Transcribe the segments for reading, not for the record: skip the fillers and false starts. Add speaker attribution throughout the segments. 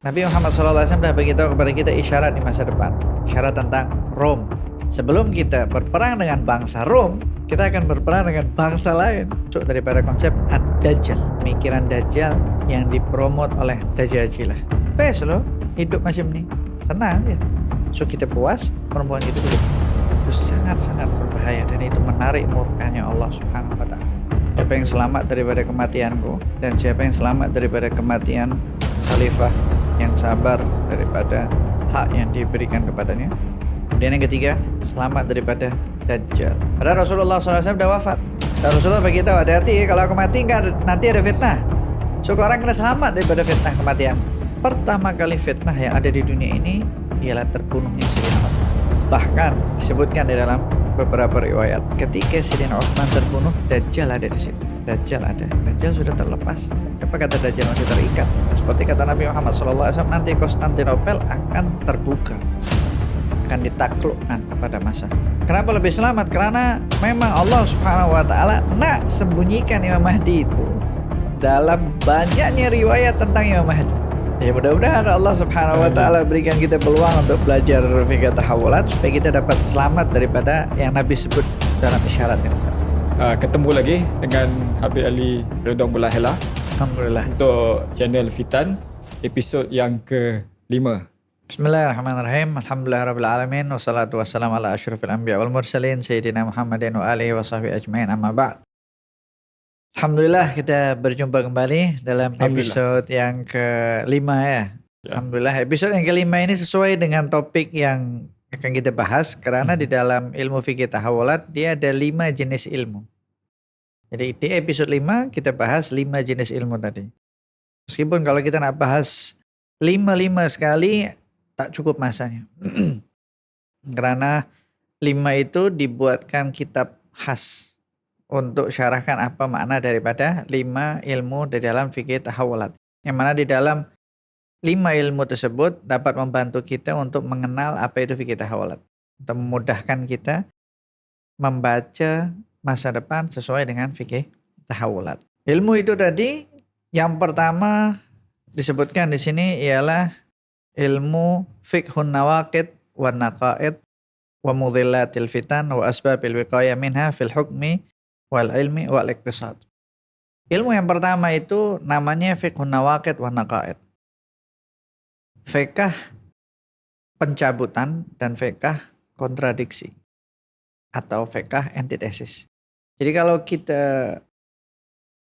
Speaker 1: Nabi Muhammad SAW sudah beritahu kepada kita isyarat di masa depan. Isyarat tentang Rom. Sebelum kita berperang dengan bangsa Rom, kita akan berperang dengan bangsa lain. So, daripada konsep Ad-Dajjal, pemikiran Dajjal yang dipromot oleh Dajajilah. Best loh, hidup macam ni. Senang ya. So, kita puas, perempuan itu hidup. Itu sangat-sangat berbahaya dan itu menarik murkanya Allah Subhanahu wa Ta'ala. Siapa yang selamat daripada kematianku dan siapa yang selamat daripada kematian khalifah yang sabar daripada hak yang diberikan kepadanya. Kemudian yang ketiga, selamat daripada Dajjal. Padahal Rasulullah SAW sudah wafat. Dan Rasulullah beritahu, hati-hati kalau aku mati nanti ada fitnah. So orang kena selamat daripada fitnah kematian. Pertama kali fitnah yang ada di dunia ini ialah terbunuhnya Sayyidina Utsman. Bahkan disebutkan di dalam beberapa riwayat, ketika Sayyidina Utsman terbunuh, Dajjal ada di situ. Dajjal ada. Dajjal sudah terlepas. Siapa kata Dajjal masih terikat? Seperti kata Nabi Muhammad SAW, nanti Konstantinopel akan terbuka, akan ditaklukkan pada masa. Kenapa lebih selamat? Karena memang Allah Subhanahu wa Ta'ala nak sembunyikan Imam Mahdi itu dalam banyaknya riwayat tentang Imam Mahdi. Ya mudah-mudahan Allah Subhanahu wa Ta'ala berikan kita peluang untuk belajar fikih tahawulat supaya kita dapat selamat daripada yang Nabi sebut dalam isyarat ini.
Speaker 2: Ketemu lagi dengan Habib Ali Redon Bulahela.
Speaker 1: Alhamdulillah.
Speaker 2: Untuk channel Fitan, episod yang ke-5.
Speaker 1: Bismillahirrahmanirrahim. Alhamdulillahirrabbilalamin. Wassalatu wassalamu ala asyrafil anbiya wal mursalin Sayyidina Muhammadin wa alihi wa sahbihi ajma'in, amma ba'd. Alhamdulillah kita berjumpa kembali dalam episod yang ke-5 ya. Alhamdulillah episod yang ke-5 ini sesuai dengan topik yang akan kita bahas karena di dalam ilmu fikih tahawulat dia ada 5 jenis ilmu. Jadi di episode 5 kita bahas 5 jenis ilmu tadi. Meskipun kalau kita nak bahas 5 sekali tak cukup masanya. Karena 5 itu dibuatkan kitab khas untuk syarahkan apa makna daripada 5 ilmu di dalam fikih tahawulat. Yang mana di dalam 5 ilmu tersebut dapat membantu kita untuk mengenal apa itu fikih tahawulat. Untuk memudahkan kita membaca masa depan sesuai dengan fikih tahawulat. Ilmu itu tadi yang pertama disebutkan di sini ialah ilmu fiqhun nawaqid wa naqaid wa mudhillatil fitan wa asbabil wiqayah minha fil hukmi wal ilmi wal iqtisad. Ilmu yang pertama itu namanya fiqhun nawaqid wa naqaid. Fikih pencabutan dan fikih kontradiksi atau fikih antitesis. Jadi kalau kita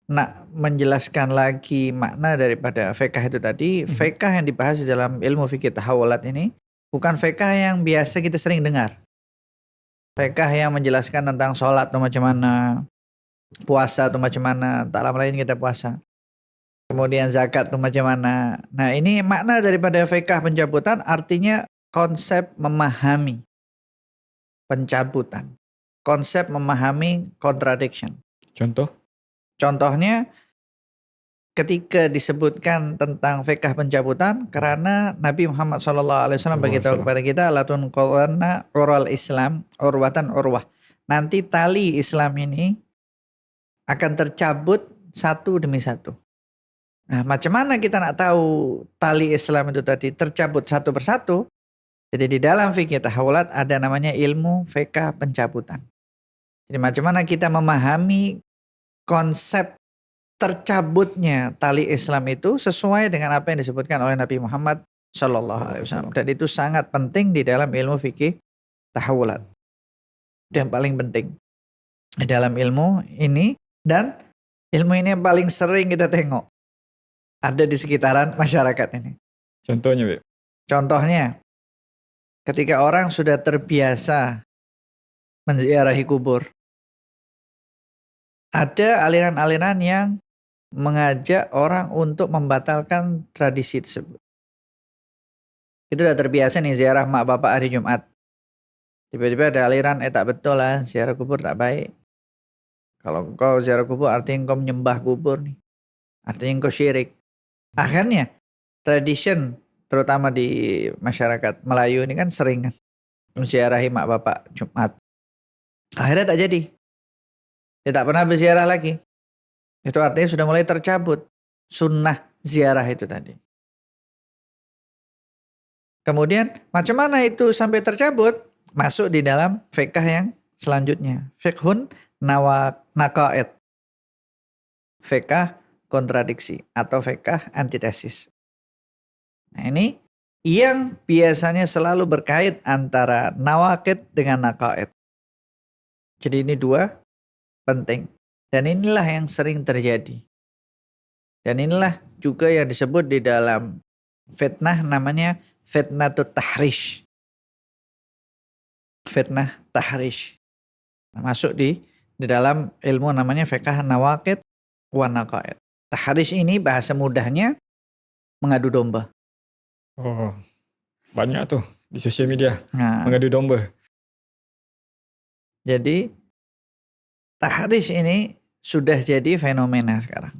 Speaker 1: nak menjelaskan lagi makna daripada fikih itu tadi, fikih yang dibahas di dalam ilmu fikih tahawulat ini bukan fikih yang biasa kita sering dengar. Fikih yang menjelaskan tentang sholat itu macam mana, puasa itu macam mana, tak lama lain kita puasa. Kemudian zakat itu macam mana. Nah ini makna daripada fikih pencabutan artinya konsep memahami pencabutan. Konsep memahami contradiction. Contohnya ketika disebutkan tentang fikih pencabutan karena Nabi Muhammad SAW beritahu kepada kita latun qurana ural Islam urwatan urwah. Nanti tali Islam ini akan tercabut satu demi satu. Nah, macam mana kita nak tahu tali Islam itu tadi tercabut satu persatu? Jadi di dalam fikih tahawulat ada namanya ilmu fikih pencabutan. Jadi macam mana kita memahami konsep tercabutnya tali Islam itu sesuai dengan apa yang disebutkan oleh Nabi Muhammad SAW. Dan itu sangat penting di dalam ilmu fikih tahawulat. Itu yang paling penting di dalam ilmu ini, dan ilmu ini yang paling sering kita tengok ada di sekitaran masyarakat ini.
Speaker 2: Contohnya, Beb?
Speaker 1: Contohnya, ketika orang sudah terbiasa menziarahi kubur, ada aliran-aliran yang mengajak orang untuk membatalkan tradisi tersebut. Itu sudah terbiasa nih ziarah mak bapak hari Jumat. Tiba-tiba ada aliran, tak betul lah, ziarah kubur tak baik. Kalau engkau ziarah kubur artinya engkau menyembah kubur nih. Artinya engkau syirik. Akhirnya tradition terutama di masyarakat Melayu ini kan sering kan menziarahi mak bapak Jumat. Akhirnya tak jadi. Dia tak pernah berziarah lagi. Itu artinya sudah mulai tercabut sunnah ziarah itu tadi. Kemudian macam mana itu sampai tercabut? Masuk di dalam fiqh yang selanjutnya. Fiqhun naqaid. Fiqh kontradiksi atau fiqh antitesis. Nah ini yang biasanya selalu berkait antara nawaqid dengan naqaid. Jadi ini dua penting. Dan inilah yang sering terjadi. Dan inilah juga yang disebut di dalam fitnah namanya fitnatut tahrish. Fitnah tahrish. Masuk di dalam ilmu namanya fiqh nawaqid wa naqaid. Tahrish ini bahasa mudahnya mengadu domba.
Speaker 2: Oh, banyak tuh di sosial media
Speaker 1: Nah,
Speaker 2: mengadu domba.
Speaker 1: jadi tahrish ini sudah jadi fenomena sekarang.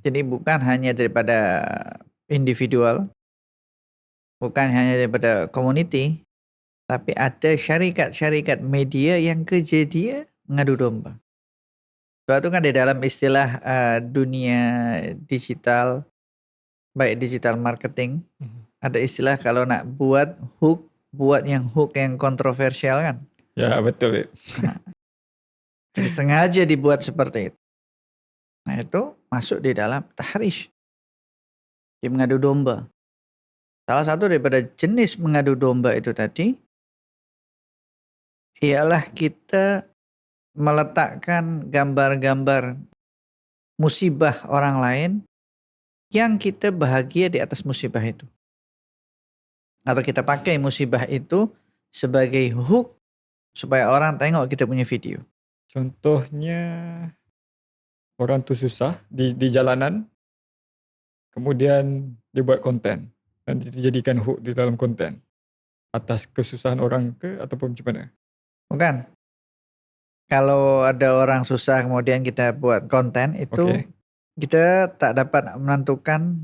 Speaker 1: Jadi bukan hanya daripada individual, bukan hanya daripada community, tapi ada syarikat-syarikat media yang kejadian mengadu domba. Itu kan di dalam istilah dunia digital, baik digital marketing, ada istilah kalau nak buat yang hook yang kontroversial kan.
Speaker 2: Ya betul. Beb.
Speaker 1: Jadi sengaja dibuat seperti itu. Nah itu masuk di dalam tahrish. Di mengadu domba. Salah satu daripada jenis mengadu domba itu tadi ialah kita meletakkan gambar-gambar musibah orang lain yang kita bahagia di atas musibah itu. Atau kita pakai musibah itu sebagai hook supaya orang tengok kita punya video.
Speaker 2: Contohnya orang tuh susah di jalanan, kemudian dibuat konten dan dijadikan hook di dalam konten atas kesusahan orang ke ataupun macam mana?
Speaker 1: Bukan. Kalau ada orang susah kemudian kita buat konten itu
Speaker 2: Okey.
Speaker 1: kita tak dapat menentukan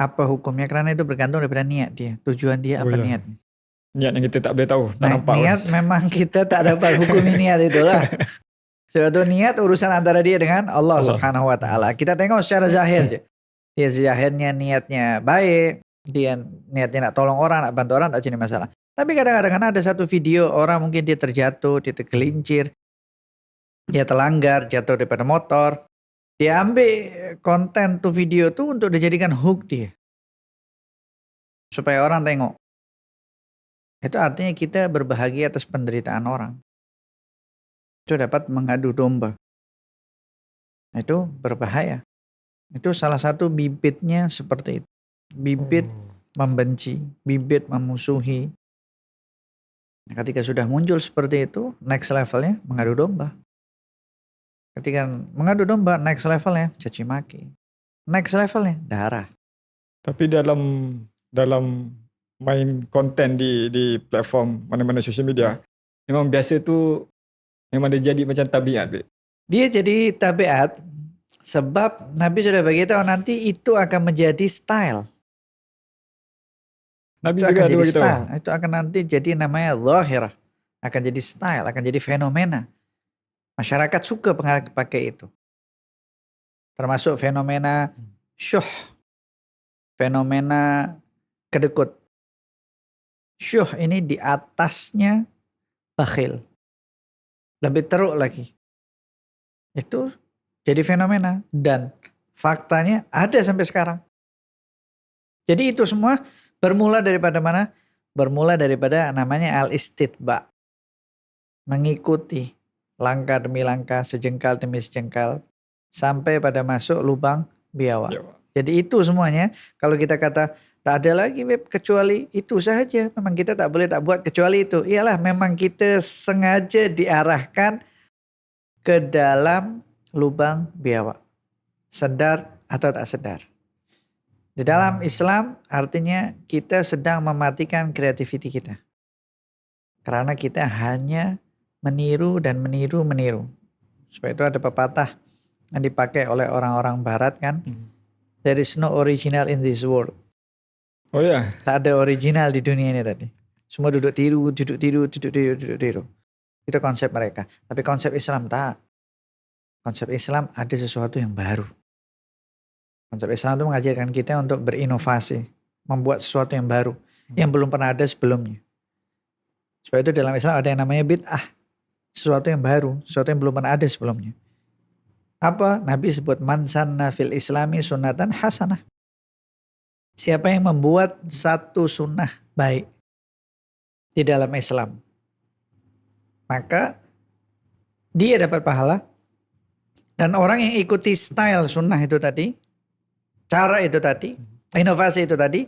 Speaker 1: apa hukumnya karena itu bergantung daripada niat dia. Tujuan dia
Speaker 2: Oh
Speaker 1: apa
Speaker 2: ya.
Speaker 1: niatnya.
Speaker 2: Niat yang kita tak boleh tahu, tak
Speaker 1: Nah,
Speaker 2: nampak pun.
Speaker 1: niat memang kita tak dapat hukumi niat itulah. Suatu niat urusan antara dia dengan Allah
Speaker 2: Allah.
Speaker 1: Subhanahu wa taala. Kita tengok secara zahir aja. Dia zahirnya niatnya baik, dia niatnya nak tolong orang, nak bantu orang tak jadi masalah. Tapi kadang-kadang kan ada satu video orang mungkin dia terjatuh, dia tergelincir, dia terlanggar, jatuh daripada motor. Dia ambil konten tuh video tuh untuk dijadikan hook dia. Supaya orang tengok. Itu artinya kita berbahagia atas penderitaan orang. Itu dapat mengadu domba. Itu berbahaya. Itu salah satu bibitnya seperti itu. Bibit membenci, bibit memusuhi. Nah, ketika sudah muncul seperti itu, next levelnya mengadu domba. Ketika mengadu domba, next levelnya caci maki. Next levelnya darah.
Speaker 2: Tapi dalam main konten di platform mana-mana sosial media, memang biasa tu memang dia jadi macam tabiat. Beb.
Speaker 1: Dia jadi tabiat sebab Nabi sudah beritahu nanti itu akan menjadi style.
Speaker 2: Nabi
Speaker 1: Itu
Speaker 2: juga
Speaker 1: akan
Speaker 2: ada
Speaker 1: jadi
Speaker 2: beritahu.
Speaker 1: style. Itu akan nanti jadi namanya zahirah. Akan jadi style, akan jadi fenomena. Masyarakat suka pakai itu. Termasuk fenomena syuh. Fenomena kedekut. Syuh ini di atasnya bakhil. Lebih teruk lagi. Itu jadi fenomena. Dan faktanya ada sampai sekarang. Jadi itu semua bermula daripada mana? Bermula daripada namanya al-istitba. Mengikuti langkah demi langkah, sejengkal demi sejengkal. Sampai pada masuk lubang biawak.
Speaker 2: Ya.
Speaker 1: Jadi itu semuanya kalau kita kata tak ada lagi Beb kecuali itu saja. Memang kita tak boleh tak buat kecuali itu. Iyalah memang kita sengaja diarahkan ke dalam lubang biawak. Sedar atau tak sedar. Di dalam Islam artinya kita sedang mematikan kreativiti kita. Karena kita hanya meniru dan meniru. Supaya itu ada pepatah yang dipakai oleh orang-orang barat kan. There is no original in this world.
Speaker 2: Oh ya.
Speaker 1: Tak ada original di dunia ini tadi. Semua duduk tiru. Itu konsep mereka. Tapi konsep Islam tak. Konsep Islam ada sesuatu yang baru. Konsep Islam itu mengajarkan kita untuk berinovasi. Membuat sesuatu yang baru. yang belum pernah ada sebelumnya. Sebab itu dalam Islam ada yang namanya bid'ah, sesuatu yang baru, sesuatu yang belum pernah ada sebelumnya. Apa? Nabi sebut man sanna fil islami sunnatan hasanah. Siapa yang membuat satu sunnah baik di dalam Islam, maka dia dapat pahala. Dan orang yang ikuti style sunnah itu tadi, cara itu tadi, inovasi itu tadi,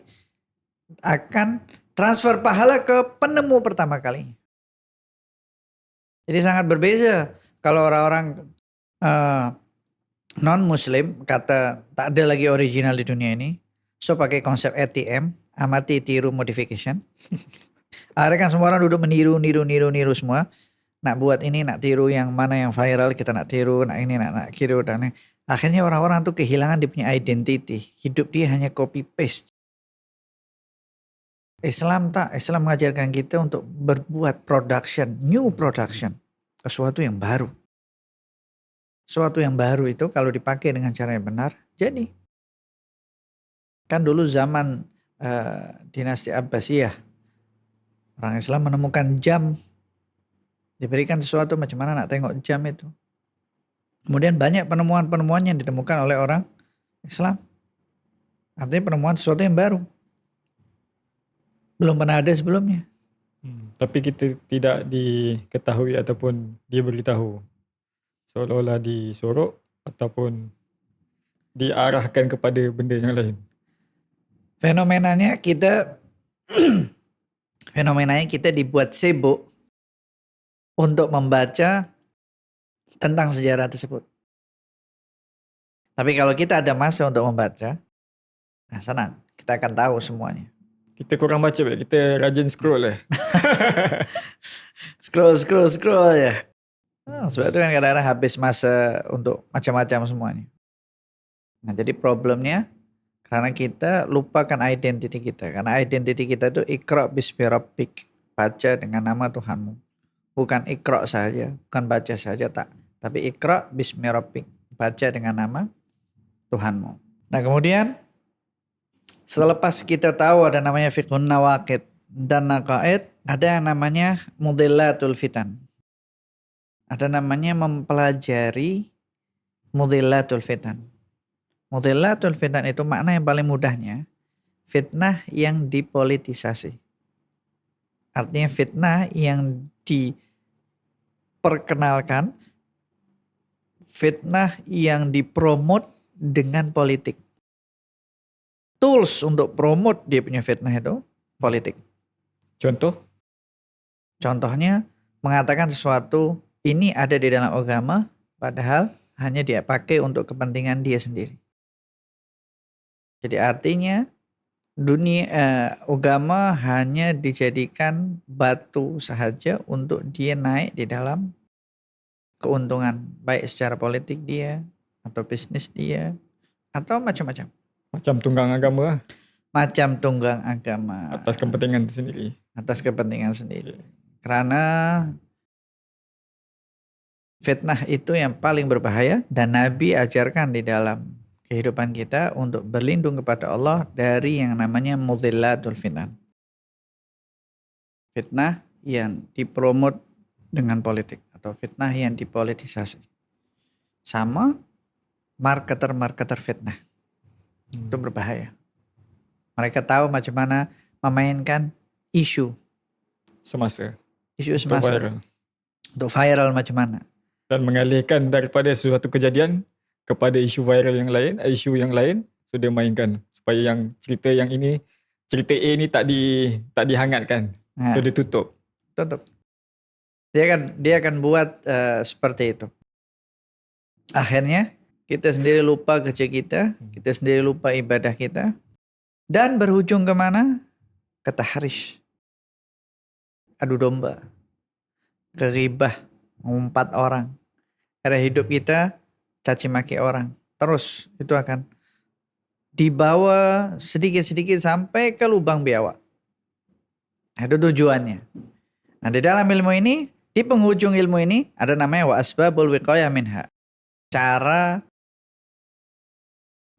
Speaker 1: akan transfer pahala ke penemu pertama kali. Jadi sangat berbeza kalau orang-orang non-muslim kata tak ada lagi original di dunia ini, so pakai konsep ATM, amati tiru modification. Akhirnya kan semua orang duduk meniru semua. Nak buat ini, nak tiru yang mana yang viral, kita nak tiru, nak ini, nak tiru dan akhirnya orang-orang tuh kehilangan dia punya identity. Hidup dia hanya copy paste. Islam mengajarkan kita untuk berbuat production, new production, sesuatu yang baru. Sesuatu yang baru itu kalau dipakai dengan cara yang benar, jadi. Kan dulu zaman dinasti Abbasiyah, orang Islam menemukan jam, diberikan sesuatu macam mana nak tengok jam itu. Kemudian banyak penemuan-penemuan yang ditemukan oleh orang Islam. Artinya penemuan sesuatu yang baru. Belum pernah ada sebelumnya.
Speaker 2: Tapi kita tidak diketahui ataupun dia beritahu. Seolah-olah disorok ataupun diarahkan kepada benda yang lain.
Speaker 1: Fenomenanya kita dibuat sibuk untuk membaca tentang sejarah tersebut. Tapi kalau kita ada masa untuk membaca, nah senang, kita akan tahu semuanya.
Speaker 2: Kita kurang baca, kita rajin scroll
Speaker 1: Scroll ya. Sebab itu kan kadang-kadang habis masa untuk macam-macam semuanya. Nah jadi problemnya karena kita lupakan identiti kita. Karena identiti kita itu Iqra bismi rabbik, baca dengan nama Tuhanmu. Bukan Iqra saja, bukan baca saja tak. Tapi Iqra bismi rabbik, baca dengan nama Tuhanmu. Nah kemudian selepas kita tahu ada namanya fiqhun nawaqid dan naqaid, ada yang namanya mudillatul fitan. Ada namanya mempelajari mudillatul fitan. Mudillatul fitan itu makna yang paling mudahnya fitnah yang dipolitisasi. Artinya fitnah yang diperkenalkan, fitnah yang dipromot dengan politik. Tools untuk promote dia punya fitnah itu politik. Contohnya mengatakan sesuatu ini ada di dalam agama padahal hanya dia pakai untuk kepentingan dia sendiri. Jadi artinya agama hanya dijadikan batu sahaja untuk dia naik di dalam keuntungan baik secara politik dia atau bisnis dia atau macam-macam.
Speaker 2: Macam tunggang agama.
Speaker 1: Macam tunggang agama.
Speaker 2: Atas kepentingan sendiri. Karena fitnah itu yang paling berbahaya dan Nabi ajarkan di dalam kehidupan kita untuk berlindung kepada Allah dari yang namanya mudillatul fitan. Fitnah yang dipromot dengan politik atau fitnah yang dipolitisasi. Sama marketer fitnah. Itu berbahaya. Mereka tahu macam mana memainkan isu semasa.
Speaker 1: Untuk viral macam mana.
Speaker 2: Dan mengalihkan daripada sesuatu kejadian kepada isu viral yang lain, isu yang lain sudah mainkan supaya yang cerita yang ini, cerita A ni tak dihangatkan. Sudah tutup.
Speaker 1: Dia akan buat seperti itu. Akhirnya kita sendiri lupa kerja kita sendiri lupa ibadah kita dan berujung kemana? Ke tahrish. Adu domba. Ke ghibah, mengumpat orang. Cara hidup kita caci maki orang. Terus itu akan dibawa sedikit-sedikit sampai ke lubang biawak. Itu tujuannya. Nah di dalam ilmu ini, di penghujung ilmu ini ada namanya wa asbabul wiqayah minha. Cara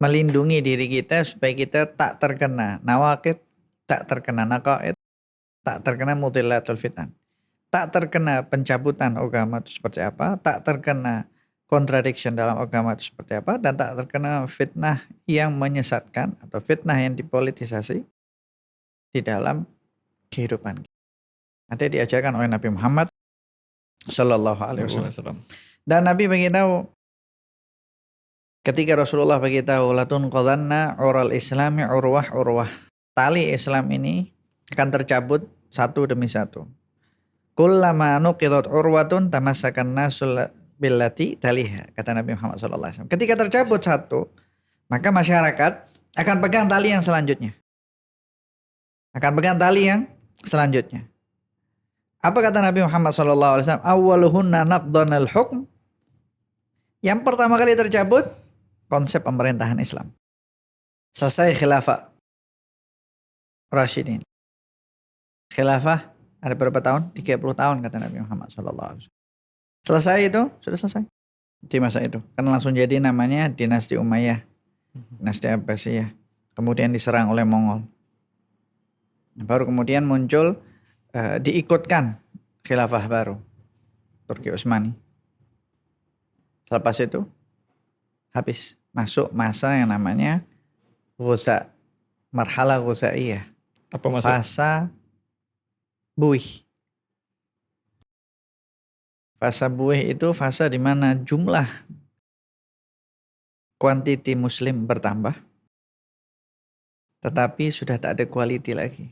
Speaker 1: melindungi diri kita supaya kita tak terkena nawaqid, tak terkena naqaid, tak terkena mutilatul fitan, tak terkena pencabutan agama itu seperti apa, tak terkena contradiction dalam agama itu seperti apa, dan tak terkena fitnah yang menyesatkan atau fitnah yang dipolitisasi di dalam kehidupan. Nanti diajarkan oleh Nabi Muhammad Sallallahu Alaihi Wasallam. Dan Nabi beritahu ketika Rasulullah beritahu latun qadanna ural islami urwah urwah, tali Islam ini akan tercabut satu demi satu. Kullama nuqidat urwatun tamassakan nasul billati taliha, kata Nabi Muhammad sallallahu alaihi wasallam. Ketika tercabut satu, maka masyarakat akan pegang tali yang selanjutnya. Akan pegang tali yang selanjutnya. Apa kata Nabi Muhammad sallallahu alaihi wasallam? Awwaluhunna naqdanal hukm. Yang pertama kali tercabut konsep pemerintahan Islam. Selesai khilafah Rasyidin. Khilafah ada berapa tahun? 30 tahun kata Nabi Muhammad SAW. Selesai itu, sudah selesai. Di masa itu. Kan langsung jadi namanya dinasti Umayyah. Dinasti Abbasiyah. Kemudian diserang oleh Mongol. Baru kemudian muncul, diikutkan khilafah baru. Turki Utsmani. Selepas itu, habis. Masuk masa yang namanya Ghuza. Marhalah Ghuzaiyah.
Speaker 2: Apa maksud?
Speaker 1: Fasa buih. Fasa buih itu fasa di mana jumlah kuantiti muslim bertambah, tetapi sudah tak ada quality lagi.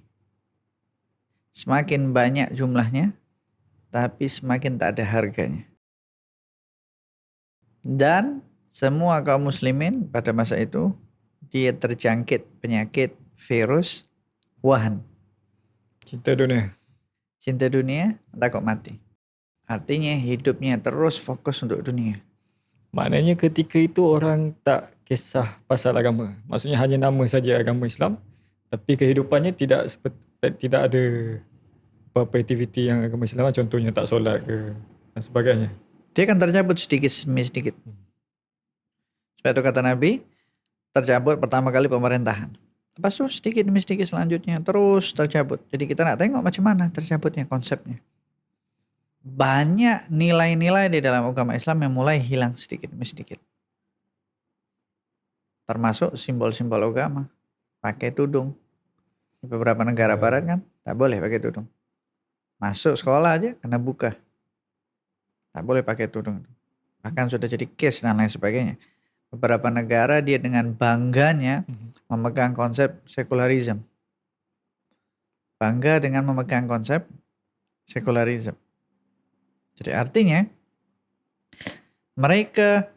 Speaker 1: Semakin banyak jumlahnya, tapi semakin tak ada harganya. Dan semua kaum muslimin pada masa itu, dia terjangkit penyakit virus wahan.
Speaker 2: Cinta dunia.
Speaker 1: Cinta dunia, takut mati. Artinya hidupnya terus fokus untuk dunia.
Speaker 2: Maknanya ketika itu orang tak kisah pasal agama. Maksudnya hanya nama saja agama Islam, tapi kehidupannya tidak ada apa-apa aktiviti yang agama Islam, contohnya tak solat ke dan sebagainya.
Speaker 1: Dia akan tercabut sedikit demi sedikit. Sebab itu kata Nabi, tercabut pertama kali pemerintahan. Lepas itu sedikit demi sedikit selanjutnya terus tercabut. Jadi kita nak tengok macam mana tercabutnya konsepnya. Banyak nilai-nilai di dalam agama Islam yang mulai hilang sedikit demi sedikit. Termasuk simbol-simbol agama. Pakai tudung. Di beberapa negara barat kan tak boleh pakai tudung. Masuk sekolah aja kena buka. Tak boleh pakai tudung. Bahkan sudah jadi case dan lain sebagainya. Beberapa negara dia dengan bangganya memegang konsep sekularisme. Bangga dengan memegang konsep sekularisme. Jadi artinya mereka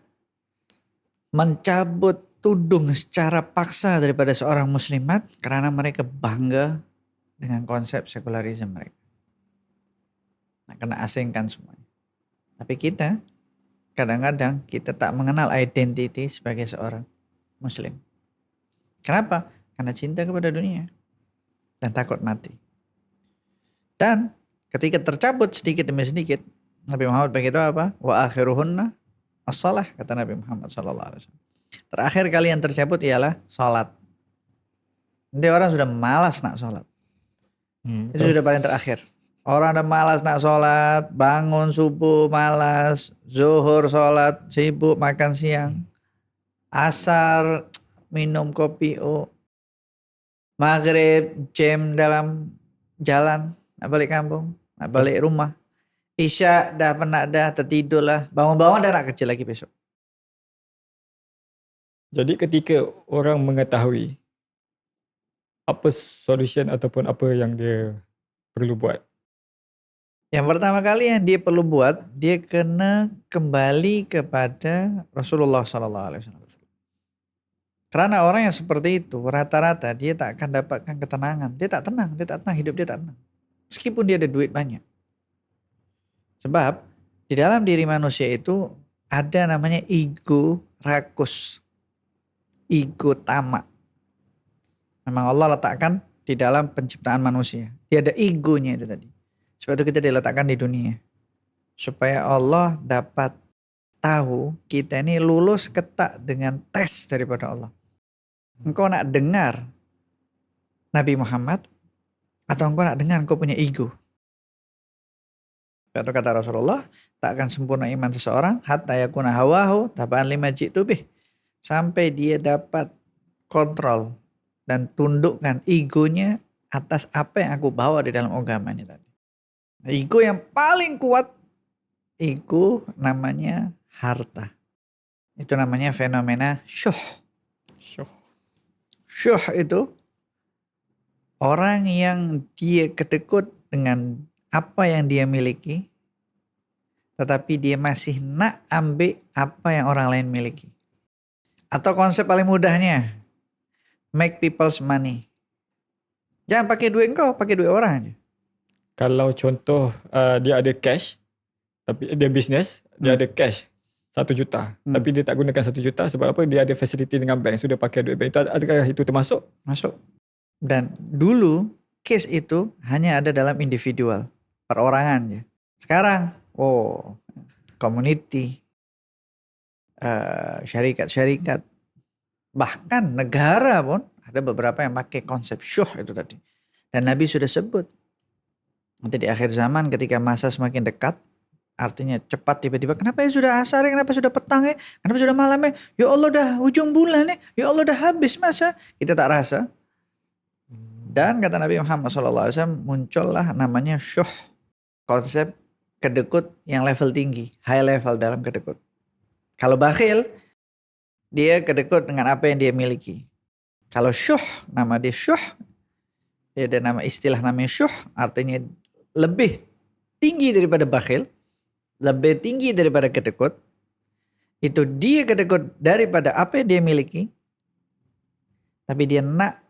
Speaker 1: mencabut tudung secara paksa daripada seorang muslimat karena mereka bangga dengan konsep sekularisme mereka. Nah, kena asingkan semuanya. Tapi kita kadang-kadang kita tak mengenal identiti sebagai seorang muslim. Kenapa? Karena cinta kepada dunia dan takut mati. Dan ketika tercabut sedikit demi sedikit, Nabi Muhammad beritahu apa? Wa akhiruhunna as-salah, kata Nabi Muhammad SAW. Terakhir kali yang tercabut ialah salat. Nanti orang sudah malas nak salat. Itu sudah paling terakhir. Orang udah malas nak sholat, bangun subuh malas, zuhur sholat, sibuk makan siang, asar minum kopi, maghrib jam dalam jalan, nak balik kampung, nak balik rumah, isya dah penat dah, tertidur lah, bangun-bangun dah nak kecil lagi besok.
Speaker 2: Jadi ketika orang mengetahui apa solution ataupun apa yang dia perlu buat,
Speaker 1: yang pertama kali yang dia perlu buat, dia kena kembali kepada Rasulullah SAW. Karena orang yang seperti itu, rata-rata dia tak akan dapatkan ketenangan. Dia tak tenang, hidup dia tak tenang. Meskipun dia ada duit banyak. Sebab di dalam diri manusia itu ada namanya ego rakus. Ego tamak. Memang Allah letakkan di dalam penciptaan manusia. Dia ada egonya itu tadi. Sebab itu kita diletakkan di dunia. Supaya Allah dapat tahu kita ini lulus ke tak dengan tes daripada Allah. Engkau nak dengar Nabi Muhammad, atau engkau nak dengar engkau punya ego? Kata Rasulullah, tak akan sempurna iman seseorang hatta yakuna hawahu taba'an lima jitu bih. Sampai dia dapat kontrol dan tundukkan egonya atas apa yang aku bawa di dalam agama ini tadi. Ego yang paling kuat, ego namanya harta. Itu namanya fenomena syuh.
Speaker 2: Syuh.
Speaker 1: Syuh itu orang yang dia kedekut dengan apa yang dia miliki, tetapi dia masih nak ambil apa yang orang lain miliki. Atau konsep paling mudahnya, make people's money. Jangan pakai duit kau, pakai duit orang aja.
Speaker 2: Kalau contoh dia ada cash, tapi dia bisnes, dia ada cash 1 juta. Tapi dia tak gunakan 1 juta sebab apa? Dia ada facility dengan bank, sudah pakai duit bank. Adakah itu termasuk?
Speaker 1: Masuk. Dan dulu case itu hanya ada dalam individual, perorangan ya. Sekarang, community, syarikat, bahkan negara pun ada beberapa yang pakai konsep syuh itu tadi. Dan Nabi sudah sebut. Nanti di akhir zaman ketika masa semakin dekat, artinya cepat tiba-tiba, kenapa ya sudah asar ya, kenapa sudah petang ya, kenapa sudah malam ya, ya Allah dah ujung bulan ya, ya Allah dah habis masa, kita tak rasa. Dan kata Nabi Muhammad SAW muncullah namanya syuh, konsep kedekut yang level tinggi, high level dalam kedekut. Kalau bakhil, dia kedekut dengan apa yang dia miliki. Kalau syuh, nama dia syuh, dia ada nama istilah namanya syuh, artinya lebih tinggi daripada bakhil, lebih tinggi daripada kedekut. Itu dia kedekut daripada apa yang dia miliki, tapi dia nak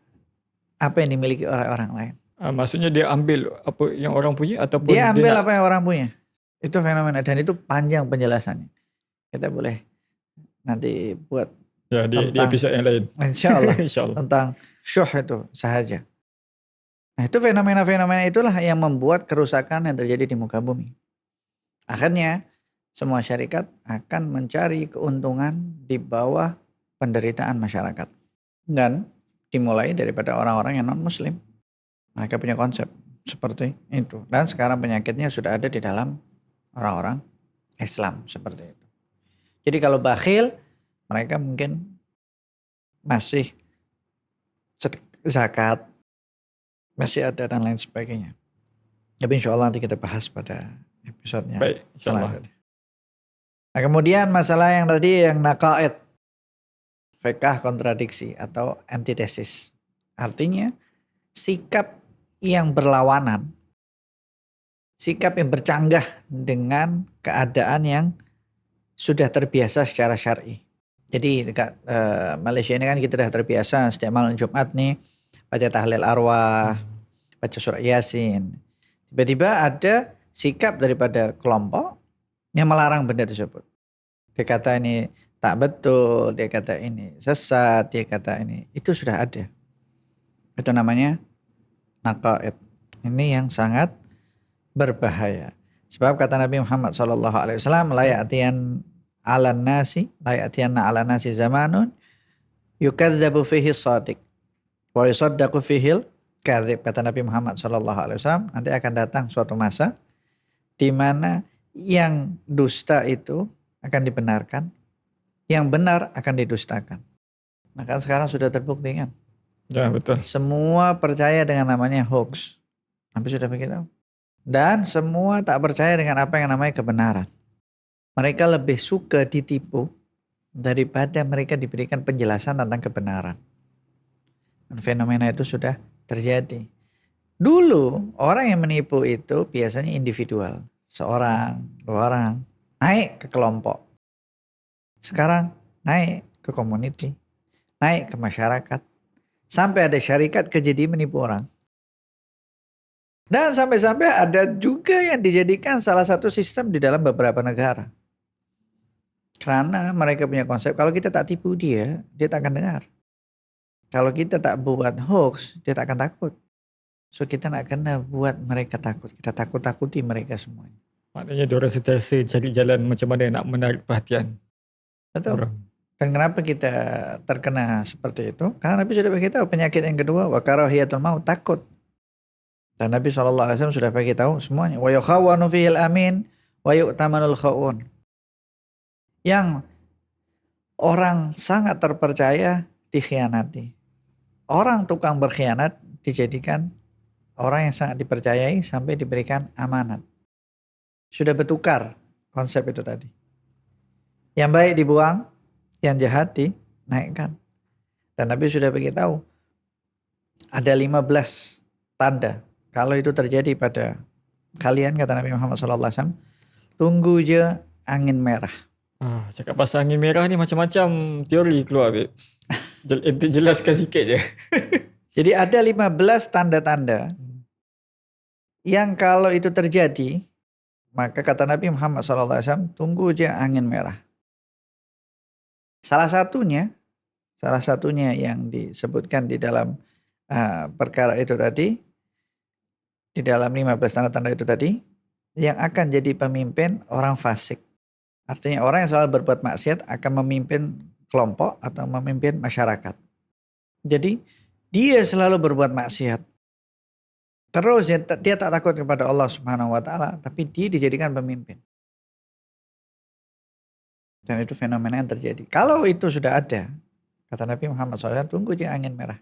Speaker 1: apa yang dimiliki oleh orang lain.
Speaker 2: Maksudnya dia ambil apa yang orang punya ataupun
Speaker 1: dia ambil
Speaker 2: dia
Speaker 1: apa yang orang punya. Itu fenomena dan itu panjang penjelasannya. Kita boleh nanti buat
Speaker 2: ya di episode yang lain.
Speaker 1: Insyaallah.
Speaker 2: Insyaallah.
Speaker 1: Tentang syuh itu sahaja. Nah, itu fenomena-fenomena itulah yang membuat kerusakan yang terjadi di muka bumi. Akhirnya semua syarikat akan mencari keuntungan di bawah penderitaan masyarakat. Dan dimulai daripada orang-orang yang non-muslim. Mereka punya konsep seperti itu. Dan sekarang penyakitnya sudah ada di dalam orang-orang Islam seperti itu. Jadi kalau bakhil, mereka mungkin masih zakat, masih ada dan lain sebagainya. Tapi insya Allah nanti kita bahas pada episodenya.
Speaker 2: Baik, insya Allah.
Speaker 1: Nah, kemudian masalah yang tadi yang naqaid, fikah kontradiksi atau antitesis. Artinya sikap yang berlawanan, sikap yang bercanggah dengan keadaan yang sudah terbiasa secara syar'i. Jadi dekat Malaysia ini kan kita sudah terbiasa setiap malam Jumat nih baca tahlil arwah, baca surah Yasin. Tiba-tiba ada sikap daripada kelompok yang melarang benda tersebut. Dia kata ini tak betul, dia kata ini sesat, dia kata ini. Itu sudah ada. Itu namanya naqaid. Ini yang sangat berbahaya. Sebab kata Nabi Muhammad SAW, la ya'tiyan 'alan nasi, la ya'tiyanna 'alan nasi zamanun yukadzabu fihi shadiq wa yusaddaqu fihi kadzib. Kata Nabi Muhammad SAW, nanti akan datang suatu masa di mana yang dusta itu akan dibenarkan, yang benar akan didustakan. Nah kan sekarang sudah terbukti kan.
Speaker 2: Ya betul.
Speaker 1: Semua percaya dengan namanya hoax. Hampir sudah begitu. Dan semua tak percaya dengan apa yang namanya kebenaran. Mereka lebih suka ditipu daripada mereka diberikan penjelasan tentang kebenaran. Dan fenomena itu sudah terjadi. Dulu orang yang menipu itu biasanya individual. Seorang, 2 orang. Naik ke kelompok. Sekarang naik ke community. Naik ke masyarakat. Sampai ada syarikat kejadian menipu orang. Dan sampai-sampai ada juga yang dijadikan salah satu sistem di dalam beberapa negara. Karena mereka punya konsep, kalau kita tak tipu dia tak akan dengar. Kalau kita tak buat hoax, dia tak akan takut. So kita nak kena buat mereka takut. Kita takut-takuti mereka semuanya.
Speaker 2: Maknanya diorang sentiasa cari jalan macam mana nak menarik perhatian
Speaker 1: Betul.
Speaker 2: orang.
Speaker 1: Dan kenapa kita terkena seperti itu? Karena Nabi sudah beritahu penyakit yang kedua wa karahiyatul maut, takut. Dan Nabi SAW sudah beritahu semuanya. Wa yukhawwanu fihil amin wa yu'tamanul khawun. Yang orang sangat terpercaya dikhianati. Orang tukang berkhianat dijadikan orang yang sangat dipercayai sampai diberikan amanat. Sudah bertukar konsep itu tadi. Yang baik dibuang, yang jahat dinaikkan. Dan Nabi sudah beritahu ada 15 tanda. Kalau itu terjadi pada kalian, kata Nabi Muhammad SAW, tunggu je angin merah.
Speaker 2: Cakap pasal angin merah ni macam-macam teori keluar, Beb. Ente jelaskan sikit je.
Speaker 1: Jadi ada 15 tanda-tanda yang kalau itu terjadi, maka kata Nabi Muhammad SAW, tunggu je angin merah. Salah satunya yang disebutkan di dalam perkara itu tadi, di dalam 15 tanda-tanda itu tadi, yang akan jadi pemimpin orang fasik. Artinya orang yang selalu berbuat maksiat akan memimpin kelompok atau memimpin masyarakat. Jadi dia selalu berbuat maksiat. Terus dia tak takut kepada Allah Subhanahu wa taala, tapi dia dijadikan pemimpin. Dan itu fenomena yang terjadi. Kalau itu sudah ada, kata Nabi Muhammad SAW, tunggu je angin merah.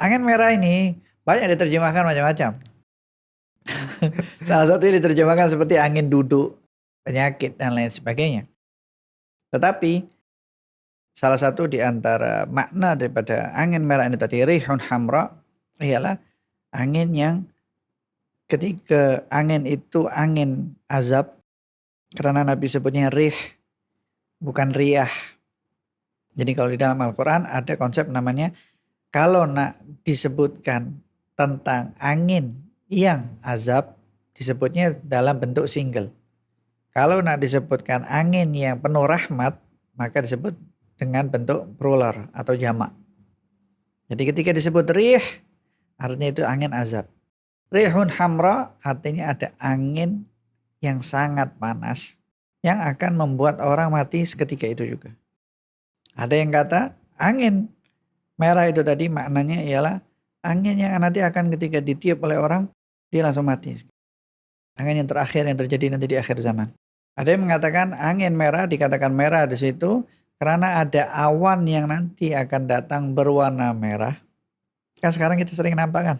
Speaker 1: Angin merah ini banyak diterjemahkan macam-macam. Salah satunya diterjemahkan seperti angin duduk, penyakit dan lain sebagainya. Tetapi salah satu di antara makna daripada angin merah ini tadi, rihun hamra, ialah angin yang ketika angin itu angin azab, karena Nabi sebutnya rih, bukan riyah. Jadi kalau di dalam Al-Quran ada konsep namanya, kalau nak disebutkan tentang angin yang azab, disebutnya dalam bentuk single. Kalau nak disebutkan angin yang penuh rahmat, maka disebut dengan bentuk plural atau jamak. Jadi ketika disebut rih, artinya itu angin azab. Rihun hamra artinya ada angin yang sangat panas, yang akan membuat orang mati seketika itu juga. Ada yang kata angin merah itu tadi maknanya ialah angin yang nanti akan ketika ditiup oleh orang, dia langsung mati. Angin yang terakhir yang terjadi nanti di akhir zaman. Ada yang mengatakan angin merah dikatakan merah di situ karena ada awan yang nanti akan datang berwarna merah. Kan sekarang kita sering nampak kan.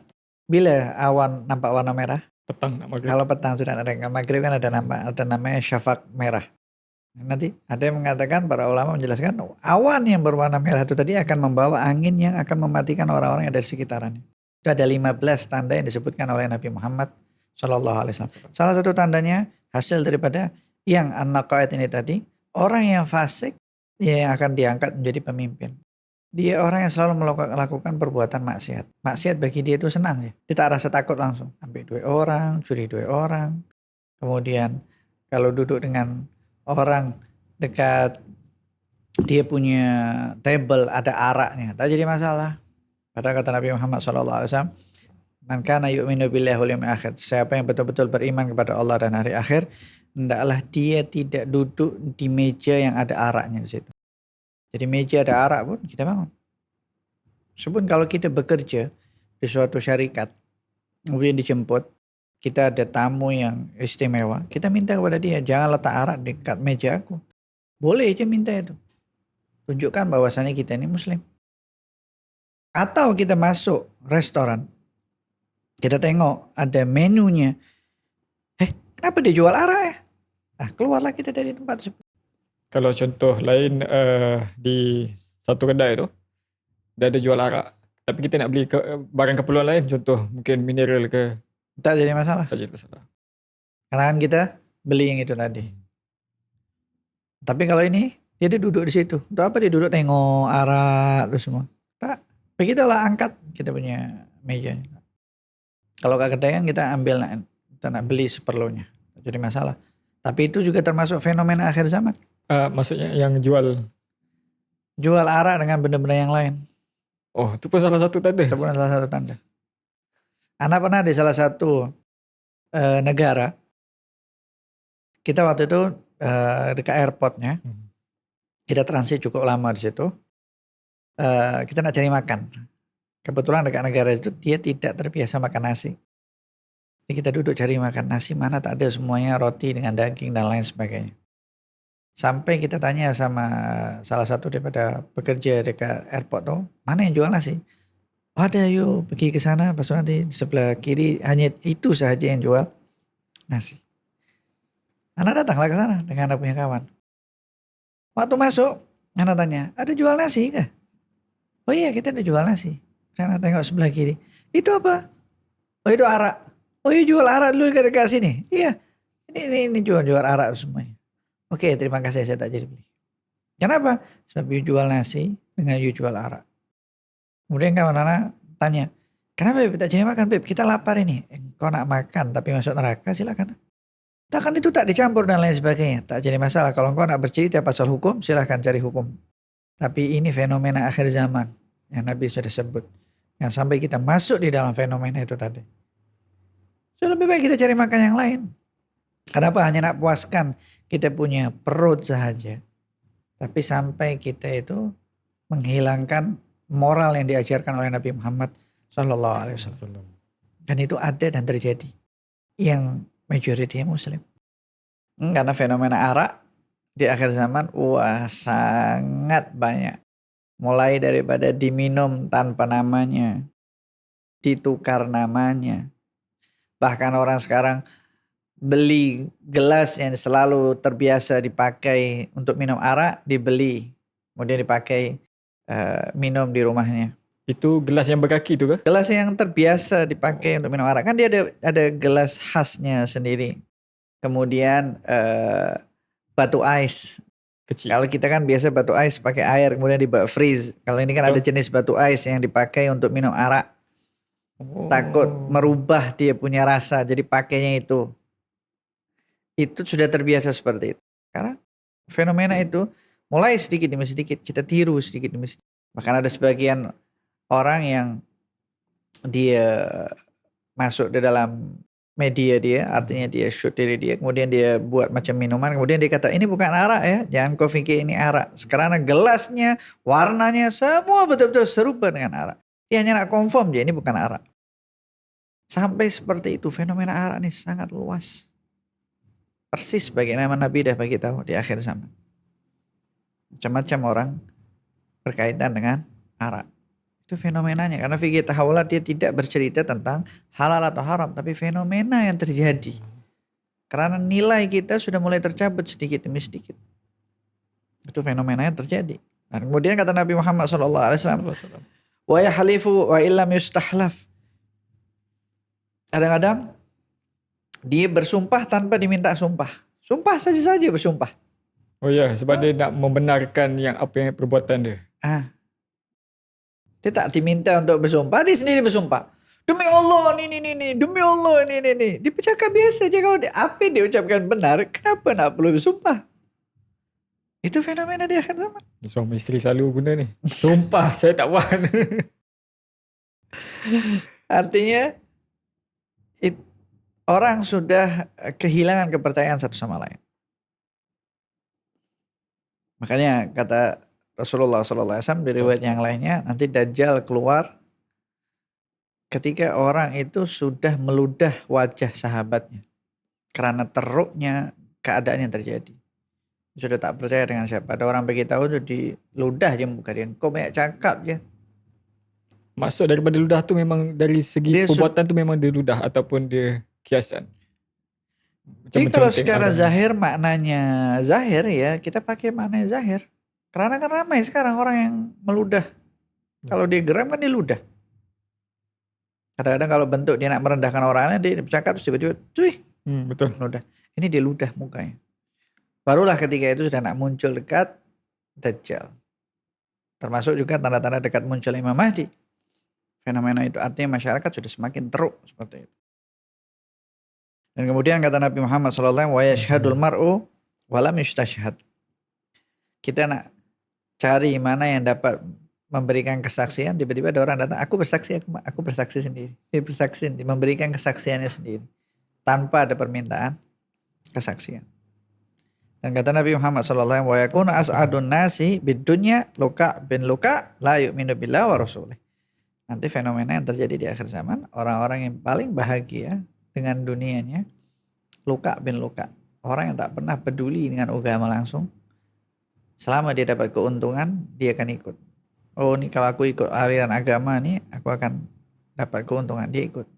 Speaker 1: Bila awan nampak warna merah?
Speaker 2: Petang nak maghrib.
Speaker 1: Kalau petang sudah ada maghrib kan ada namanya syafaq merah. Nanti ada yang mengatakan, para ulama menjelaskan awan yang berwarna merah itu tadi akan membawa angin yang akan mematikan orang-orang yang ada di sekitarnya. Itu ada 15 tanda yang disebutkan oleh Nabi Muhammad SAW. Salah satu tandanya hasil daripada yang an-naqaid ini tadi, orang yang fasik yang akan diangkat menjadi pemimpin. Dia orang yang selalu melakukan perbuatan maksiat. Maksiat bagi dia itu senang ya. Dia tak rasa takut langsung. Ambil duit orang, curi duit orang. Kemudian kalau duduk dengan orang dekat dia punya table ada araknya, tak jadi masalah. Padahal kata Nabi Muhammad SAW, man kana yu'minu billahi wal yawmil akhir, siapa yang betul-betul beriman kepada Allah dan hari akhir, hendaklah dia tidak duduk di meja yang ada araknya di situ. Jadi meja ada arak pun kita bangun. Sebab kalau kita bekerja di suatu syarikat, kemudian dijemput, kita ada tamu yang istimewa, kita minta kepada dia, jangan letak arak dekat meja aku. Boleh aja minta itu. Tunjukkan bahwasannya kita ini muslim. Atau kita masuk restoran, kita tengok ada menunya. Kenapa dia jual arak ya? Keluarlah kita dari tempat tersebut.
Speaker 2: Kalau contoh lain di satu kedai tu, dia ada jual arak. Tapi kita nak beli barang keperluan lain, contoh mungkin mineral ke.
Speaker 1: Tak jadi masalah.
Speaker 2: Tak jadi masalah.
Speaker 1: Karena kan kita beli yang itu tadi. Tapi kalau ini, dia duduk di situ. Untuk apa dia duduk tengok arak itu semua? Tak. Begitulah angkat kita punya meja. Kalau ke kedai kan kita ambil, kita nak beli seperlunya. Tak jadi masalah. Tapi itu juga termasuk fenomena akhir zaman.
Speaker 2: Maksudnya yang jual
Speaker 1: arak dengan benda-benda yang lain.
Speaker 2: Oh, itu pun salah satu tanda.
Speaker 1: Itu pun salah satu tanda. Anak pernah di salah satu negara, kita waktu itu dekat airportnya, Kita transit cukup lama di situ. Kita nak cari makan. Kebetulan dekat negara itu dia tidak terbiasa makan nasi. Jadi kita duduk cari makan nasi, mana tak ada, semuanya roti dengan daging dan lain sebagainya. Sampai kita tanya sama salah satu daripada pekerja dekat airport tuh, mana yang jual nasi? Oh, ada, yuk pergi ke sana, pas nanti di sebelah kiri hanya itu sahaja yang jual nasi. Anak datanglah ke sana dengan anak punya kawan. Waktu masuk, anak tanya, ada jual nasi kah? Oh iya, kita ada jual nasi. Saya tengok sebelah kiri. Itu apa? Oh, itu arak. Oh iya, jual arak dulu dekat sini. Iya. Ini jual arak semuanya. Oke, terima kasih, saya tak jadi beli. Kenapa? Sebab you jual nasi dengan you jual arak. Kemudian kawan anak tanya, kenapa Beb tak jadi makan Beb? Kita lapar ini. Kau nak makan tapi masuk neraka, silakan. Takkan itu tak dicampur dan lain sebagainya. Tak jadi masalah. Kalau kau nak bercerita pasal hukum, silahkan cari hukum. Tapi ini fenomena akhir zaman yang Nabi sudah sebut. Yang sampai kita masuk di dalam fenomena itu tadi. So, lebih baik kita cari makan yang lain. Kenapa? Hanya nak puaskan kita punya perut sahaja. Tapi sampai kita itu menghilangkan moral yang diajarkan oleh Nabi Muhammad SAW. Dan itu ada dan terjadi. Yang majority Muslim. Karena fenomena arak di akhir zaman, wah sangat banyak. Mulai daripada diminum tanpa namanya, ditukar namanya. Bahkan orang sekarang beli gelas yang selalu terbiasa dipakai untuk minum arak, dibeli. Kemudian dipakai minum di rumahnya.
Speaker 2: Itu gelas yang berkaki itu kah?
Speaker 1: Gelas yang terbiasa dipakai untuk minum arak. Kan dia ada gelas khasnya sendiri. Kemudian batu ais.
Speaker 2: Kecil.
Speaker 1: Kalau kita kan biasa batu ais pakai air kemudian dibawa freeze. Kalau ini kan ada jenis batu ais yang dipakai untuk minum arak. Takut merubah dia punya rasa, jadi pakainya itu. Itu sudah terbiasa seperti itu. Karena fenomena itu mulai sedikit demi sedikit kita tiru sedikit demi sedikit. Bahkan ada sebagian orang yang dia masuk di dalam media dia, artinya dia shoot diri dia, kemudian dia buat macam minuman, kemudian dia kata ini bukan arak ya, jangan kau pikir ini arak. Karena gelasnya, warnanya semua betul-betul serupa dengan arak. Dia hanya nak confirm dia ini bukan arak. Sampai seperti itu, fenomena arak ini sangat luas. Persis bagaimana Nabi dah bagi tahu di akhir zaman. Macam-macam orang berkaitan dengan arak. Itu fenomenanya. Karena fikih tahawulat dia tidak bercerita tentang halal atau haram, tapi fenomena yang terjadi. Karena nilai kita sudah mulai tercabut sedikit demi sedikit. Itu fenomena yang terjadi. Nah, kemudian kata Nabi Muhammad SAW, wa yahlifu wa illam yustahlaf. Kadang-kadang dia bersumpah tanpa diminta sumpah. Sumpah saja bersumpah.
Speaker 2: Oh ya, sebab dia nak membenarkan yang apa yang perbuatan dia.
Speaker 1: Dia tak diminta untuk bersumpah, dia sendiri bersumpah. Demi Allah ni, demi Allah ni. Dia bercakap biasa je, kalau apa dia ucapkan benar, kenapa nak perlu bersumpah? Itu fenomena di akhir zaman.
Speaker 2: Suami isteri selalu guna ni. Sumpah saya tak buat.
Speaker 1: Artinya orang sudah kehilangan kepercayaan satu sama lain. Makanya kata Rasulullah SAW di riwayat yang lainnya, nanti Dajjal keluar ketika orang itu sudah meludah wajah sahabatnya. Karena teruknya keadaan yang terjadi. Sudah tak percaya dengan siapa. Ada orang beritahu itu diludah je muka dia. Kau banyak cakap je.
Speaker 2: Maksud daripada ludah tu memang dari segi dia perbuatan tu memang dia ludah ataupun dia kiasan.
Speaker 1: Jadi kalau secara zahir maknanya zahir ya kita pakai makna zahir. Karena kan ramai sekarang orang yang meludah. Kalau dia geram kan dia ludah. Kadang-kadang kalau bentuk dia nak merendahkan orang lain, dia bercakap terus tiba-tiba,
Speaker 2: betul.
Speaker 1: Ludah. Ini dia ludah mukanya. Barulah ketika itu sudah nak muncul dekat Dajjal. Termasuk juga tanda-tanda dekat muncul Imam Mahdi. Fenomena itu artinya masyarakat sudah semakin teruk seperti itu. Dan kemudian kata Nabi Muhammad SAW, wa yashhadul mar'u walam yustashhad. Kita nak cari mana yang dapat memberikan kesaksian, tiba-tiba ada orang datang, aku bersaksi sendiri. Dia bersaksi, memberikan kesaksiannya sendiri tanpa ada permintaan kesaksian. Dan kata Nabi Muhammad sallallahu alaihi wasallam, wa yakunu as'adun nasi bidunya Luka bin Luka la yu'minu billahi wa rasulih. Nanti fenomena yang terjadi di akhir zaman, orang-orang yang paling bahagia dengan dunianya Luka bin Luka. Orang yang tak pernah peduli dengan agama langsung. Selama dia dapat keuntungan, dia akan ikut. Oh, ini kalau aku ikut aliran agama nih, aku akan dapat keuntungan, dia ikut.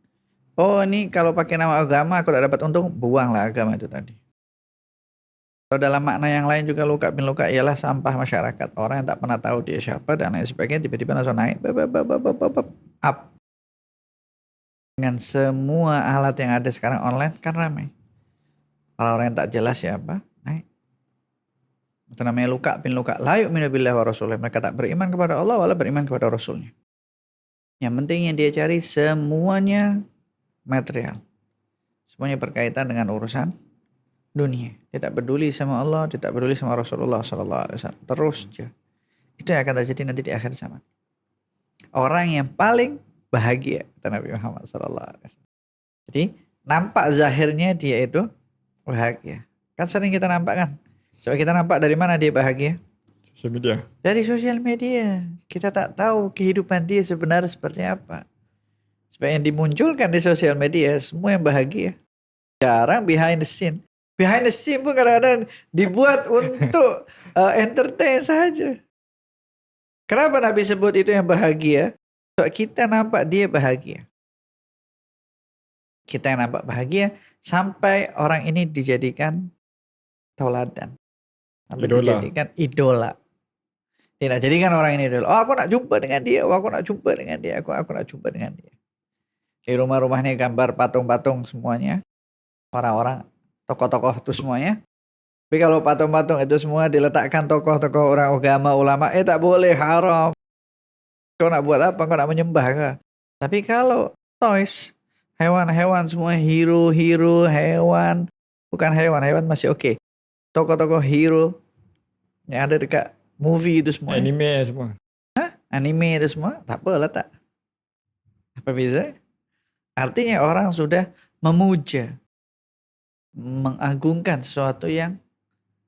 Speaker 1: Oh, ini kalau pakai nama agama aku tak dapat untung, buanglah agama itu tadi. Kalau dalam makna yang lain juga Luka bin Luka ialah sampah masyarakat. Orang yang tak pernah tahu dia siapa dan lain sebagainya tiba-tiba langsung naik up. Dengan semua alat yang ada sekarang online kan ramai. Kalau orang yang tak jelas siapa naik. Itu namanya Luka bin Luka. La yu'minu billahi wa rasulih. Mereka tak beriman kepada Allah wala beriman kepada Rasulnya. Yang penting yang dia cari semuanya material. Semuanya berkaitan dengan urusan dunia. Dia tak peduli sama Allah, dia tak peduli sama Rasulullah SAW. Terus aja. Itu yang akan terjadi nanti di akhir zaman. Orang yang paling bahagia, kata Nabi Muhammad SAW. Jadi nampak zahirnya dia itu bahagia. Kan sering kita nampak kan. Coba kita nampak dari mana dia bahagia?
Speaker 2: Sosial media.
Speaker 1: Dari sosial media. Kita tak tahu kehidupan dia sebenarnya seperti apa. Sebab yang dimunculkan di sosial media semua yang bahagia. Jarang behind the scene. Behind the scene pun kadang-kadang dibuat untuk entertain saja. Kenapa Nabi sebut itu yang bahagia? So, kita nampak dia bahagia. Kita yang nampak bahagia sampai orang ini dijadikan tauladan. Sampai dijadikan idola. Tidak jadikan orang ini idola. Oh, aku nak jumpa dengan dia. Oh, aku nak jumpa dengan dia. Aku nak jumpa dengan dia. Di rumah-rumahnya gambar patung-patung semuanya. Orang-orang tokoh-tokoh itu semuanya. Tapi kalau patung-patung itu semua diletakkan tokoh-tokoh orang agama, ulama, tak boleh, haram. Kau nak buat apa? Kau nak menyembah kah? Tapi kalau toys, hewan-hewan semua, hero-hero, hewan, bukan hewan masih oke. Tokoh-tokoh hero yang ada dekat movie itu semua.
Speaker 2: Anime semua.
Speaker 1: Anime itu semua, tak apa letak. Apa beza? Artinya orang sudah memuja, mengagungkan sesuatu yang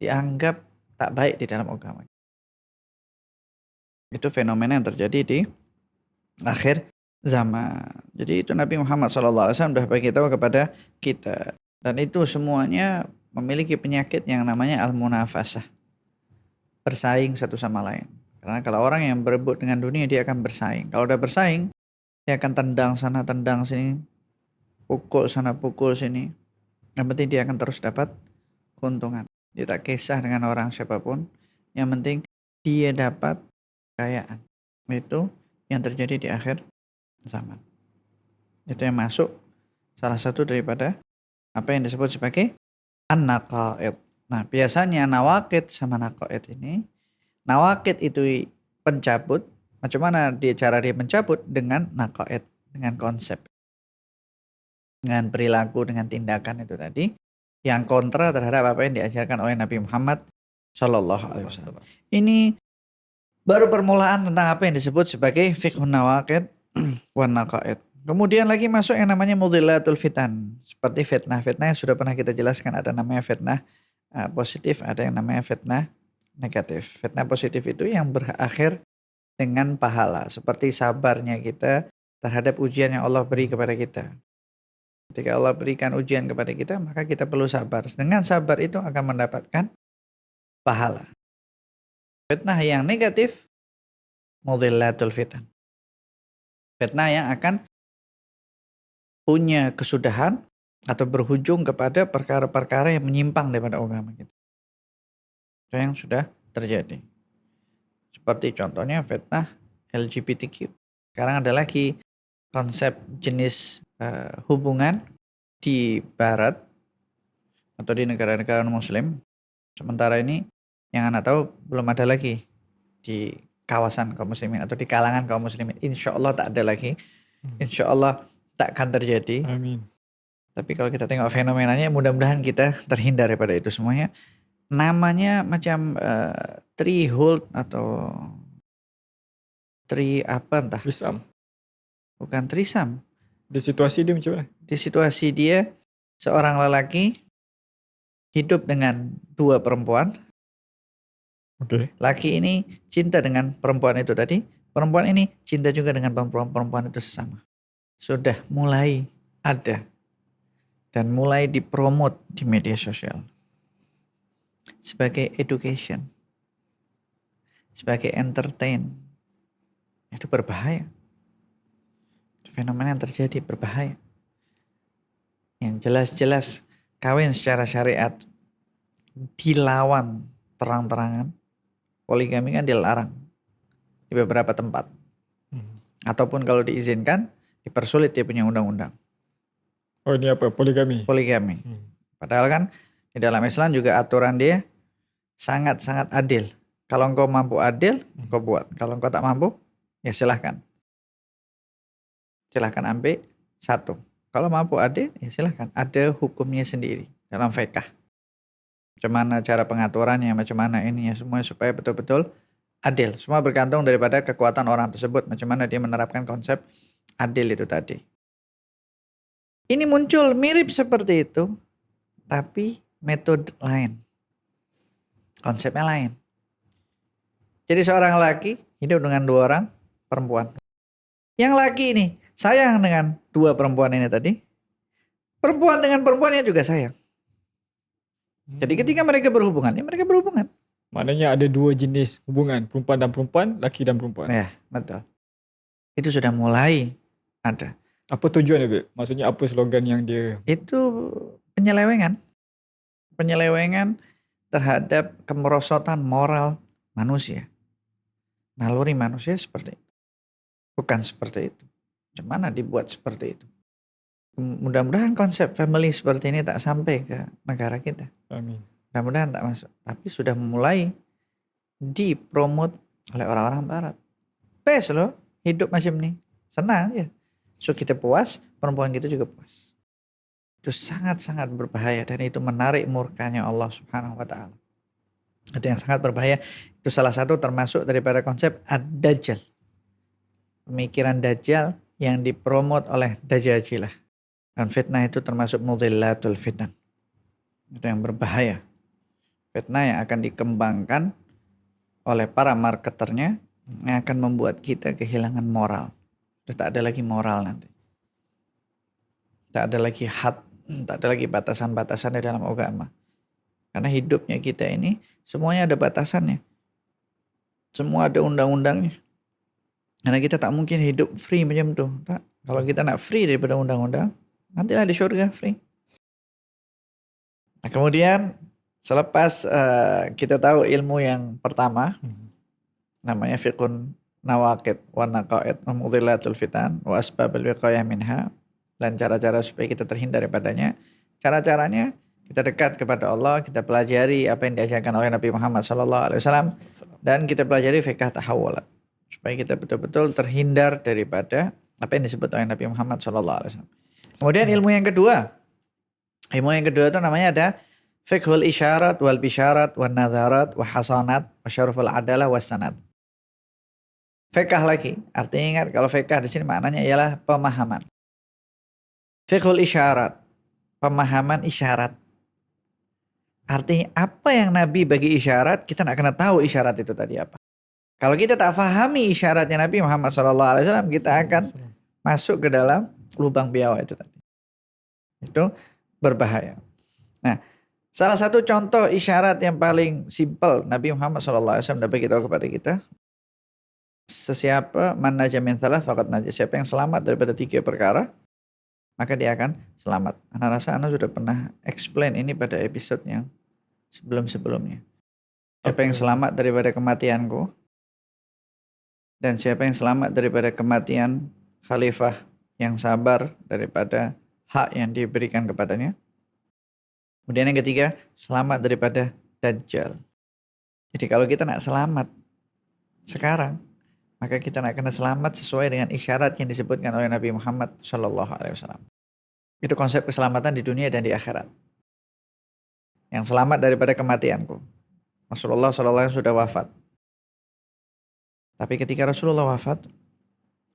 Speaker 1: dianggap tak baik di dalam agama. Itu fenomena yang terjadi di akhir zaman. Jadi itu Nabi Muhammad SAW sudah bagi tahu kepada kita. Dan itu semuanya memiliki penyakit yang namanya al-munafasah. Bersaing satu sama lain. Karena kalau orang yang berebut dengan dunia dia akan bersaing. Kalau udah bersaing, dia akan tendang sana, tendang sini, pukul sana, pukul sini. Yang penting dia akan terus dapat keuntungan. Dia tak kisah dengan orang siapapun. Yang penting dia dapat kekayaan. Itu yang terjadi di akhir zaman. Itu yang masuk salah satu daripada apa yang disebut sebagai an-naqaid. Nah, biasanya nawaqid sama naqaid ini, nawaqid itu pencabut. Macam mana cara dia mencabut? Dengan naqaid, dengan konsep, dengan perilaku, dengan tindakan itu tadi yang kontra terhadap apa yang diajarkan oleh Nabi Muhammad Shallallahu Alaihi Wasallam. Ini baru permulaan tentang apa yang disebut sebagai fiqhun nawaqid wan naqaid. Kemudian lagi masuk yang namanya mudhillatul fitan, seperti fitnah. Fitnah yang sudah pernah kita jelaskan, ada namanya fitnah positif, ada yang namanya fitnah negatif. Fitnah positif itu yang berakhir dengan pahala, seperti sabarnya kita terhadap ujian yang Allah beri kepada kita. Ketika Allah berikan ujian kepada kita, maka kita perlu sabar. Dengan sabar itu akan mendapatkan pahala. Fitnah yang negatif, mudhillatul fitan. Fitnah yang akan punya kesudahan atau berujung kepada perkara-perkara yang menyimpang daripada agama kita. Itu yang sudah terjadi. Seperti contohnya fitnah LGBTQ. Sekarang ada lagi konsep jenis hubungan di barat atau di negara-negara muslim. Sementara ini yang anak tahu belum ada lagi di kawasan kaum muslimin atau di kalangan kaum muslimin. Insya Allah tak ada lagi. Insya Allah tak akan terjadi.
Speaker 2: Amin.
Speaker 1: Tapi kalau kita tengok fenomenanya, mudah-mudahan kita terhindar daripada itu semuanya. Namanya macam treehold atau apa entah.
Speaker 2: Trisam.
Speaker 1: Bukan trisam.
Speaker 2: Di situasi dia macam mana?
Speaker 1: Di situasi dia seorang lelaki hidup dengan dua perempuan.
Speaker 2: Oke.
Speaker 1: Laki ini cinta dengan perempuan itu tadi. Perempuan ini cinta juga dengan perempuan itu sesama. Sudah mulai ada dan mulai dipromot di media sosial. Sebagai education. Sebagai entertain. Itu berbahaya. Fenomena yang terjadi berbahaya. Yang jelas-jelas kawin secara syariat dilawan terang-terangan. Poligami kan dilarang di beberapa tempat. Ataupun kalau diizinkan, dipersulit dia punya undang-undang.
Speaker 2: Oh ini apa? Poligami.
Speaker 1: Poligami. Padahal kan di dalam Islam juga aturan dia sangat-sangat adil. Kalau engkau mampu adil, engkau buat. Kalau engkau tak mampu, ya silahkan. Silahkan ambil satu. Kalau mampu adil, ya silahkan. Ada hukumnya sendiri dalam fiqh. Macam mana cara pengaturannya, macam mana ini ya semua supaya betul-betul adil. Semua bergantung daripada kekuatan orang tersebut. Macam mana dia menerapkan konsep adil itu tadi. Ini muncul mirip seperti itu, tapi metode lain. Konsepnya lain. Jadi seorang laki hidup dengan dua orang perempuan. Yang laki ini sayang dengan dua perempuan ini tadi. Perempuan dengan perempuannya juga sayang. Jadi ketika mereka berhubungan, ya mereka berhubungan.
Speaker 2: Maknanya ada dua jenis hubungan, perempuan dan perempuan, laki dan perempuan.
Speaker 1: Ya, betul. Itu sudah mulai ada.
Speaker 2: Apa tujuannya, Beb? Maksudnya apa slogan yang dia...
Speaker 1: Itu penyelewengan. Penyelewengan terhadap kemerosotan moral manusia. Naluri manusia seperti itu. Bukan seperti itu. Macam mana dibuat seperti itu? Mudah-mudahan konsep family seperti ini tak sampai ke negara kita.
Speaker 2: Amin.
Speaker 1: Mudah-mudahan tak masuk. Tapi sudah mulai dipromot oleh orang-orang barat. Best loh hidup macam ini. Senang ya. So kita puas, perempuan kita juga puas. Itu sangat-sangat berbahaya dan itu menarik murkanya Allah Subhanahu wa taala. Itu yang sangat berbahaya. Itu salah satu termasuk daripada konsep ad-dajjal. Pemikiran dajjal yang dipromot oleh dajajilah. Dan fitnah itu termasuk mudhillatul fitan. Itu yang berbahaya. Fitnah yang akan dikembangkan oleh para marketernya yang akan membuat kita kehilangan moral. Sudah tak ada lagi moral nanti. Tak ada lagi had, tak ada lagi batasan-batasan di dalam agama. Karena hidupnya kita ini semuanya ada batasannya. Semua ada undang-undangnya. Karena kita tak mungkin hidup free macam tu. Tak. Kalau kita nak free daripada undang-undang, nantilah di syurga free. Nah, kemudian selepas kita tahu ilmu yang pertama, namanya fiqhun nawaqid wa naqaid wa mudhillatul fitan wa asbabul wiqayah minha, dan cara-cara supaya kita terhindar daripadanya. Cara-caranya kita dekat kepada Allah, kita pelajari apa yang diajarkan oleh Nabi Muhammad SAW, dan kita pelajari fiqh tahawulat supaya kita betul-betul terhindar daripada apa yang disebut oleh Nabi Muhammad SAW. Kemudian ilmu yang kedua itu namanya ada fiqhul isyarat wal bisyarat wal nadharat wa hasanat wa syaruful adalah was sanad. Fiqh lagi, artinya ingat kalau fiqh di sini maknanya ialah pemahaman. Fiqhul isyarat, pemahaman isyarat. Artinya apa yang Nabi bagi isyarat, kita nak kena tahu isyarat itu tadi apa. Kalau kita tak fahami isyaratnya Nabi Muhammad SAW, kita akan masuk ke dalam lubang biawak itu tadi. Itu berbahaya. Nah, salah satu contoh isyarat yang paling simpel Nabi Muhammad SAW dapat kita kepada kita. Sesiapa man naja min thalath faqad naja. Siapa yang selamat daripada 3 perkara, maka dia akan selamat. Ana rasa Ana sudah pernah explain ini pada episode yang sebelum-sebelumnya. Siapa yang selamat daripada kematianku, dan siapa yang selamat daripada kematian khalifah yang sabar daripada hak yang diberikan kepadanya. Kemudian yang ketiga, selamat daripada Dajjal. Jadi kalau kita nak selamat sekarang, maka kita nak kena selamat sesuai dengan isyarat yang disebutkan oleh Nabi Muhammad SAW. Itu konsep keselamatan di dunia dan di akhirat. Yang selamat daripada kematianku. Rasulullah SAW sudah wafat. Tapi ketika Rasulullah wafat,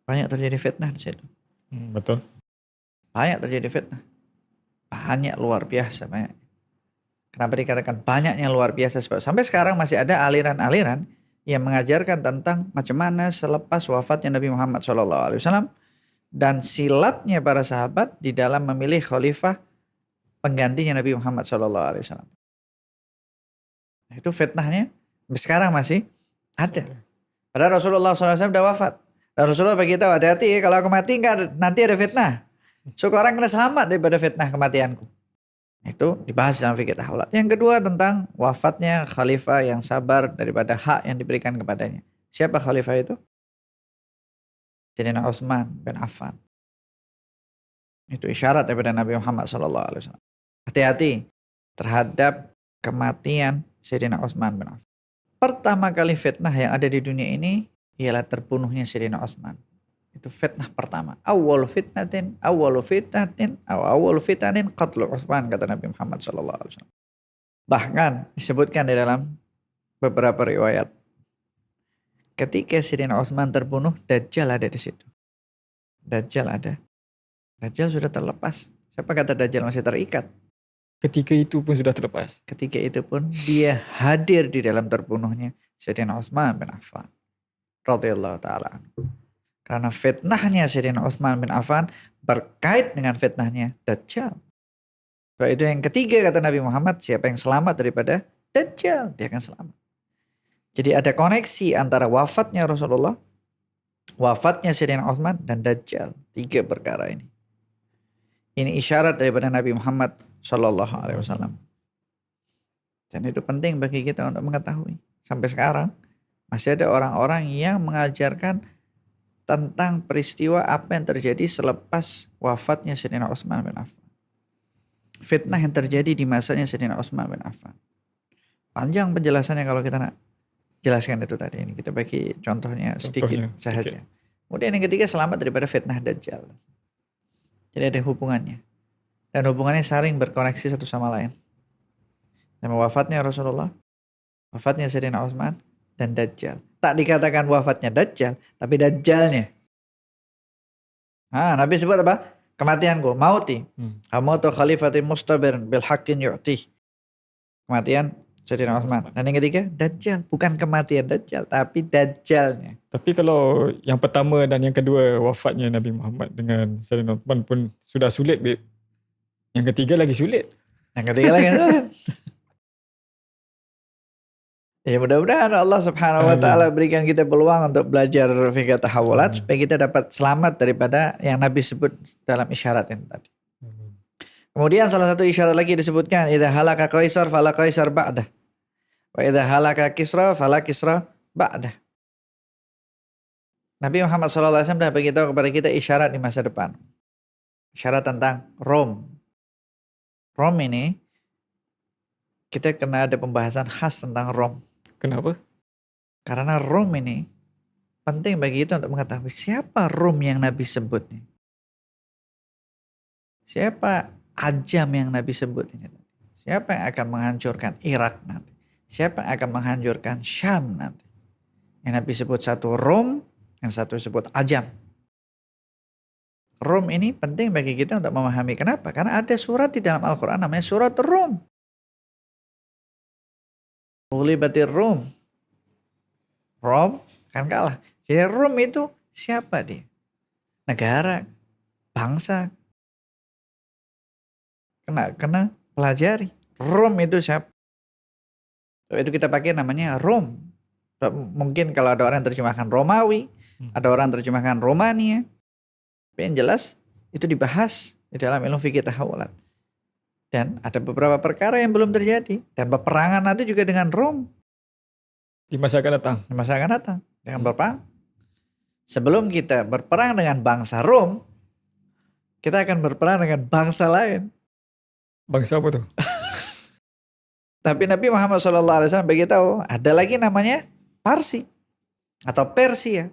Speaker 1: banyak terjadi fitnah di situ.
Speaker 2: Betul.
Speaker 1: Banyak terjadi fitnah. Banyak, luar biasa banyak. Kenapa dikatakan banyaknya luar biasa? Sebab sampai sekarang masih ada aliran-aliran yang mengajarkan tentang macam mana selepas wafatnya Nabi Muhammad SAW dan silapnya para sahabat di dalam memilih khalifah penggantinya Nabi Muhammad SAW. Itu fitnahnya sampai sekarang masih ada. Padahal Rasulullah SAW sudah wafat. Dan Rasulullah beritahu, hati-hati ya, kalau aku mati nanti ada fitnah. So orang kena selamat daripada fitnah kematianku. Itu dibahas dalam fikih tahawulat. Yang kedua tentang wafatnya khalifah yang sabar daripada hak yang diberikan kepadanya. Siapa khalifah itu? Sayyidina Utsman bin Affan. Itu isyarat daripada Nabi Muhammad SAW. Hati-hati terhadap kematian Sayyidina Utsman bin Affan. Pertama kali fitnah yang ada di dunia ini ialah terbunuhnya Sayyidina Utsman. Itu fitnah pertama. Awwalu fitnatin qatlu Utsman, kata Nabi Muhammad SAW. Bahkan disebutkan di dalam beberapa riwayat, ketika Sayyidina Utsman terbunuh, Dajjal ada di situ. Dajjal ada. Dajjal sudah terlepas. Siapa kata Dajjal masih terikat?
Speaker 2: Ketika itu pun sudah terlepas.
Speaker 1: Ketika itu pun dia hadir di dalam terbunuhnya Sayyidina Utsman bin Affan radhiyallahu taala anhu. Karena fitnahnya Sayyidina Utsman bin Affan berkait dengan fitnahnya Dajjal. So, itu yang ketiga kata Nabi Muhammad, siapa yang selamat daripada Dajjal, dia akan selamat. Jadi ada koneksi antara wafatnya Rasulullah, wafatnya Sayyidina Utsman dan Dajjal. Tiga perkara ini. Ini isyarat daripada Nabi Muhammad Sallallahu Alaihi Wasallam. Dan itu penting bagi kita untuk mengetahui. Sampai sekarang masih ada orang-orang yang mengajarkan tentang peristiwa apa yang terjadi selepas wafatnya Sayyidina Utsman bin Affan. Fitnah yang terjadi di masanya Sayyidina Utsman bin Affan. Panjang penjelasannya kalau kita nak jelaskan itu tadi. Ini kita bagi contohnya sedikit saja. Kemudian yang ketiga, selamat daripada fitnah Dajjal. Jadi ada hubungannya. Dan hubungannya saling berkoneksi satu sama lain. Nama wafatnya Rasulullah, wafatnya Sayyidina Utsman, dan Dajjal. Tak dikatakan wafatnya Dajjal, tapi Dajjalnya. Nabi sebut apa? Kematianku, mauti. Amautu khalifatin mustabirin bil haqqin yu'tih. Kematian Sayyidina Utsman. Dan yang ketiga, Dajjal. Bukan kematian Dajjal, tapi Dajjalnya.
Speaker 2: Tapi kalau yang pertama dan yang kedua wafatnya Nabi Muhammad dengan Sayyidina Utsman pun sudah sulit, babe. Yang ketiga lagi sulit.
Speaker 1: Yang ketiga lagi sulit. Ya mudah-mudahan Allah Subhanahu wa taala berikan kita peluang untuk belajar fikih tahawulat supaya kita dapat selamat daripada yang Nabi sebut dalam isyarat ini tadi. Kemudian salah satu isyarat lagi disebutkan, idza halaka qaisar fala qaisar ba'dah. Wa idza halaka kisra fala kisra ba'dah. Nabi Muhammad SAW dah beritahu kepada kita isyarat di masa depan. Isyarat tentang Rom. Rom ini kita kena ada pembahasan khas tentang Rom.
Speaker 2: Kenapa?
Speaker 1: Karena Rom ini penting bagi kita untuk mengetahui siapa Rom yang Nabi sebut nih. Siapa Ajam yang Nabi sebut ini. Siapa yang akan menghancurkan Irak nanti. Siapa yang akan menghancurkan Syam nanti. Yang Nabi sebut satu Rom, yang satu sebut Ajam. Rom ini penting bagi kita untuk memahami. Kenapa? Karena ada surat di dalam Al-Quran namanya surat Rom. Ghulibatir Rum. Rom kan kalah. Jadi Rom itu siapa dia? Negara, bangsa. Kena pelajari. Rom itu siapa? Itu kita pakai namanya Rom. Mungkin kalau ada orang yang terjemahkan Romawi, ada orang yang terjemahkan Romania. Tapi yang jelas itu dibahas di dalam ilmu fikih tahawulat. Dan ada beberapa perkara yang belum terjadi. Dan peperangan nanti juga dengan Rom.
Speaker 2: Di masa akan datang.
Speaker 1: Di masa akan datang. Dengan berperang. Sebelum kita berperang dengan bangsa Rom, kita akan berperang dengan bangsa lain.
Speaker 2: Bangsa apa tuh?
Speaker 1: Tapi Nabi Muhammad SAW beritahu, ada lagi namanya Parsi. Atau Persia.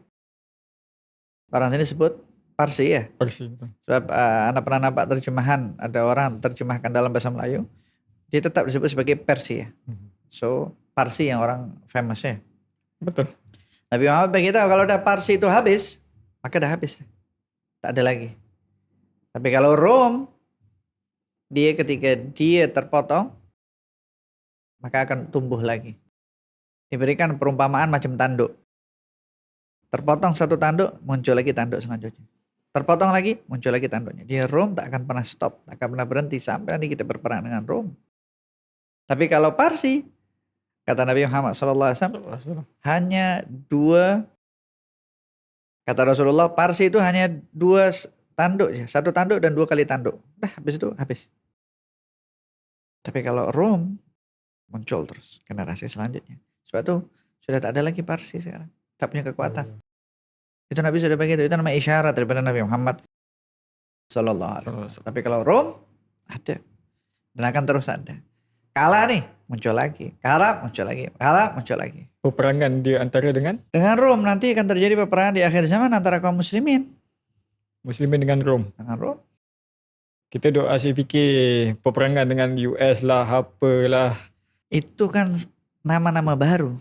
Speaker 1: Orang sini sebut Parsi ya.
Speaker 2: Parsi.
Speaker 1: Sebab anak pernah nampak terjemahan, ada orang terjemahkan dalam bahasa Melayu, dia tetap disebut sebagai Persia. So Parsi yang orang famous ya.
Speaker 2: Betul.
Speaker 1: Nabi Muhammad beritahu kalau udah Parsi itu habis, maka dah habis. Tak ada lagi. Tapi kalau Rom, dia ketika dia terpotong, maka akan tumbuh lagi. Diberikan perumpamaan macam tanduk. Terpotong satu tanduk, muncul lagi tanduk selanjutnya. Terpotong lagi, muncul lagi tanduknya. Di Rom tak akan pernah stop, tak akan pernah berhenti sampai nanti kita berperang dengan Rom. Tapi kalau Parsi, kata Nabi Muhammad SAW, hanya dua, kata Rasulullah, Parsi itu hanya dua tanduk, satu tanduk dan 2 kali tanduk. Dah, habis itu habis. Tapi kalau Rom, muncul terus generasi selanjutnya. Sebab itu sudah tak ada lagi Parsi sekarang, tak punya kekuatan. Itu Nabi sudah begitu, itu namanya isyarat daripada Nabi Muhammad SAW. Tapi kalau Rom, ada. Dan akan terus ada. Kalah nih, muncul lagi. Kalah, muncul lagi. Kalah, muncul lagi.
Speaker 2: Peperangan dia antara dengan
Speaker 1: Rom, nanti akan terjadi peperangan di akhir zaman antara kaum muslimin.
Speaker 2: Muslimin dengan Rom.
Speaker 1: Dengan Rom.
Speaker 2: Kita duk asyik fikir peperangan dengan US lah, apalah.
Speaker 1: Itu kan nama-nama baru.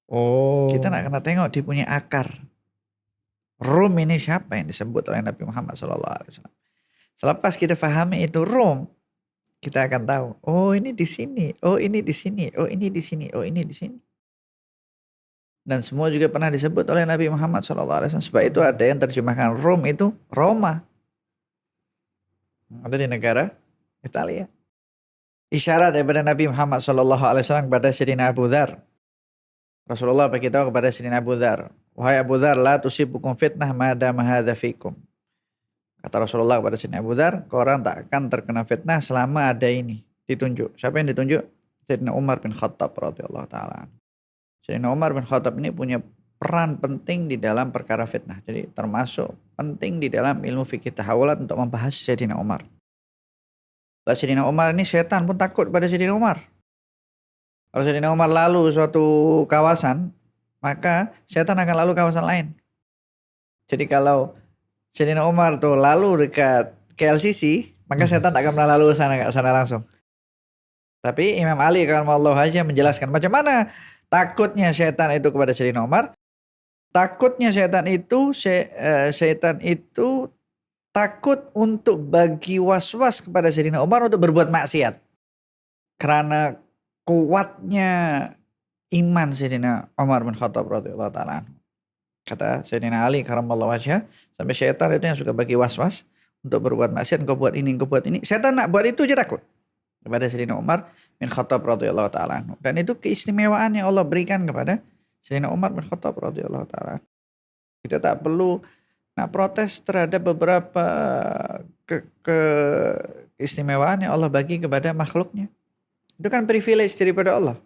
Speaker 2: Oh.
Speaker 1: Kita nak kena tengok dia punya akar. Rom ini siapa yang disebut oleh Nabi Muhammad SAW. Selepas kita fahami itu Rom, kita akan tahu, oh ini di sini, oh ini di sini, oh ini di sini, oh ini di sini. Dan semua juga pernah disebut oleh Nabi Muhammad SAW. Sebab itu ada yang terjemahkan Rom itu Roma. Ada di negara Italia. Isyarat daripada Nabi Muhammad SAW kepada Sayyidina Abu Dzar. Rasulullah beritahu kepada Sayyidina Abu Dzar, wahai Abu Dzar, la tusibukum fitnah ma dama hadza fikum. Kata Rasulullah kepada Sayyidina Abu Dzar, korang tak akan terkena fitnah selama ada ini. Ditunjuk. Siapa yang ditunjuk? Sayyidina Umar bin Khattab radhiyallahu taala. Sayyidina Umar bin Khattab ini punya peran penting di dalam perkara fitnah. Jadi termasuk penting di dalam ilmu fikih tahawulat untuk membahas Sayyidina Umar. Sayyidina Umar ini setan pun takut pada Sayyidina Umar. Kalau Sayyidina Umar lalu suatu kawasan, maka setan akan lalu kawasan lain. Jadi kalau Sayyidina Umar tuh lalu dekat KLCC, maka setan tak akan pernah lalu sana langsung. Tapi Imam Ali radhiyallahu anhu menjelaskan macam mana takutnya setan itu kepada Sayyidina Umar. Takutnya setan itu takut untuk bagi was-was kepada Sayyidina Umar untuk berbuat maksiat. Karena kuatnya iman Sayyidina Umar bin Khattab radhiyallahu taala. Kata Sayyidina Ali karamallahu wajhah, sampai setan itu yang suka bagi was-was untuk berbuat maksiat, engkau buat ini, engkau buat ini. Setan nak buat itu aja takut kepada Sayyidina Umar bin Khattab radhiyallahu taala. Dan itu keistimewaan yang Allah berikan kepada Sayyidina Umar bin Khattab radhiyallahu taala. Kita tak perlu nak protes terhadap beberapa keistimewaan yang Allah bagi kepada makhluknya. Itu kan privilege daripada Allah.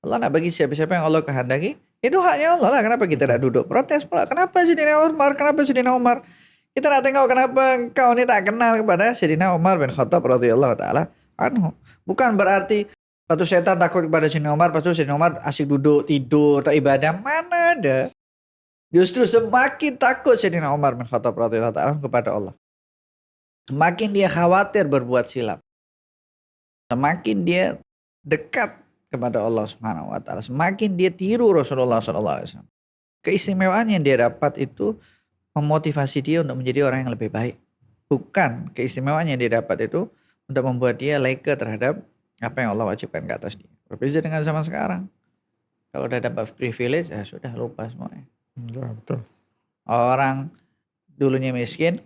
Speaker 1: Allah nak bagi siapa-siapa yang Allah kehendaki, itu haknya Allah lah. Kenapa kita tak duduk protes pula? Kenapa Sayyidina Umar? Kenapa Sayyidina Umar? Kita nak tengok kenapa engkau ni tak kenal kepada Sayyidina Umar bin Khattab radhiyallahu taala anhu. Bukan berarti patu setan takut kepada Sayyidina Umar, patu Sayyidina Umar asyik duduk tidur tak ibadah. Mana ada? Justru semakin takut Sayyidina Umar bin Khattab radhiyallahu taala kepada Allah, semakin dia khawatir berbuat silap. Semakin dia dekat kepada Allah Subhanahu wa taala, semakin dia tiru Rasulullah sallallahu alaihi wasallam. Keistimewaan yang dia dapat itu memotivasi dia untuk menjadi orang yang lebih baik. Bukan keistimewaan yang dia dapat itu untuk membuat dia leka terhadap apa yang Allah wajibkan ke atas dia. Berbeda dengan zaman sekarang. Kalau udah dapat privilege, ya sudah lupa semuanya.
Speaker 2: Ya, betul.
Speaker 1: Orang dulunya miskin,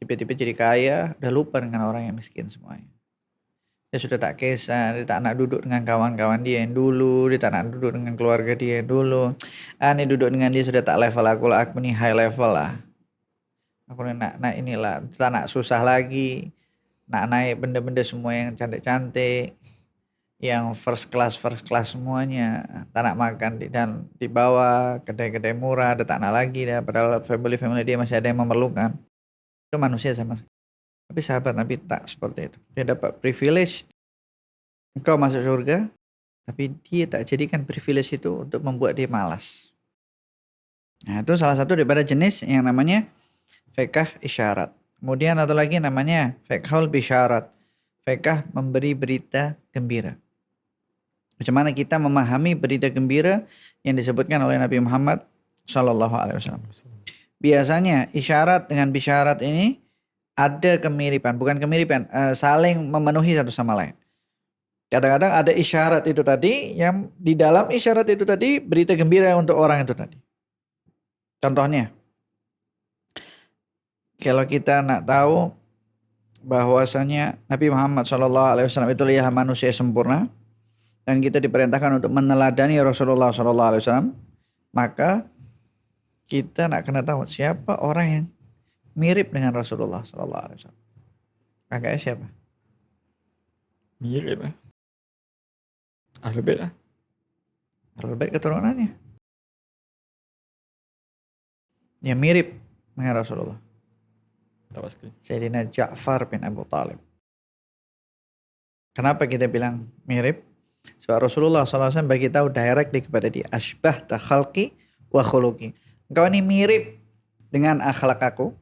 Speaker 1: tiba-tiba jadi kaya, udah lupa dengan orang yang miskin semuanya. Dia sudah tak kisah, dia tak nak duduk dengan kawan-kawan dia yang dulu, dia tak nak duduk dengan keluarga dia yang dulu. Ini duduk dengan dia sudah tak level aku ni high level lah. Aku nak inilah, tak nak susah lagi, nak naik benda-benda semua yang cantik-cantik, yang first class semuanya. Tak nak makan di bawah kedai-kedai murah, dia tak nak lagi dah. Padahal family dia masih ada yang memerlukan. Itu manusia sama. Tapi sahabat Nabi tak seperti itu. Dia dapat privilege, engkau masuk surga, tapi dia tak jadikan privilege itu untuk membuat dia malas. Nah, itu salah satu daripada jenis yang namanya fiqh isyarat. Kemudian ada lagi namanya fiqhul bisyarat. Fiqh memberi berita gembira. Macam mana kita memahami berita gembira yang disebutkan oleh Nabi Muhammad SAW. Biasanya isyarat dengan bisyarat ini ada kemiripan, bukan kemiripan, saling memenuhi satu sama lain. Kadang-kadang ada isyarat itu tadi, yang di dalam isyarat itu tadi berita gembira untuk orang itu tadi. Contohnya, kalau kita nak tahu bahwasanya Nabi Muhammad SAW itu adalah manusia sempurna dan kita diperintahkan untuk meneladani Rasulullah SAW, maka kita nak kena tahu siapa orang yang mirip dengan Rasulullah SAW. Kakaknya siapa?
Speaker 2: Mirip Ahlul Bait lah.
Speaker 1: Ahlul Bait keturunannya. Yang mirip dengan Rasulullah.
Speaker 2: Tak pasti.
Speaker 1: Sayyidina Ja'far bin Abu Talib. Kenapa kita bilang mirip? Sebab Rasulullah SAW bagi tahu directly kepada dia, asbah ta khalqi wa khuluqi. Engkau ini mirip dengan akhlak aku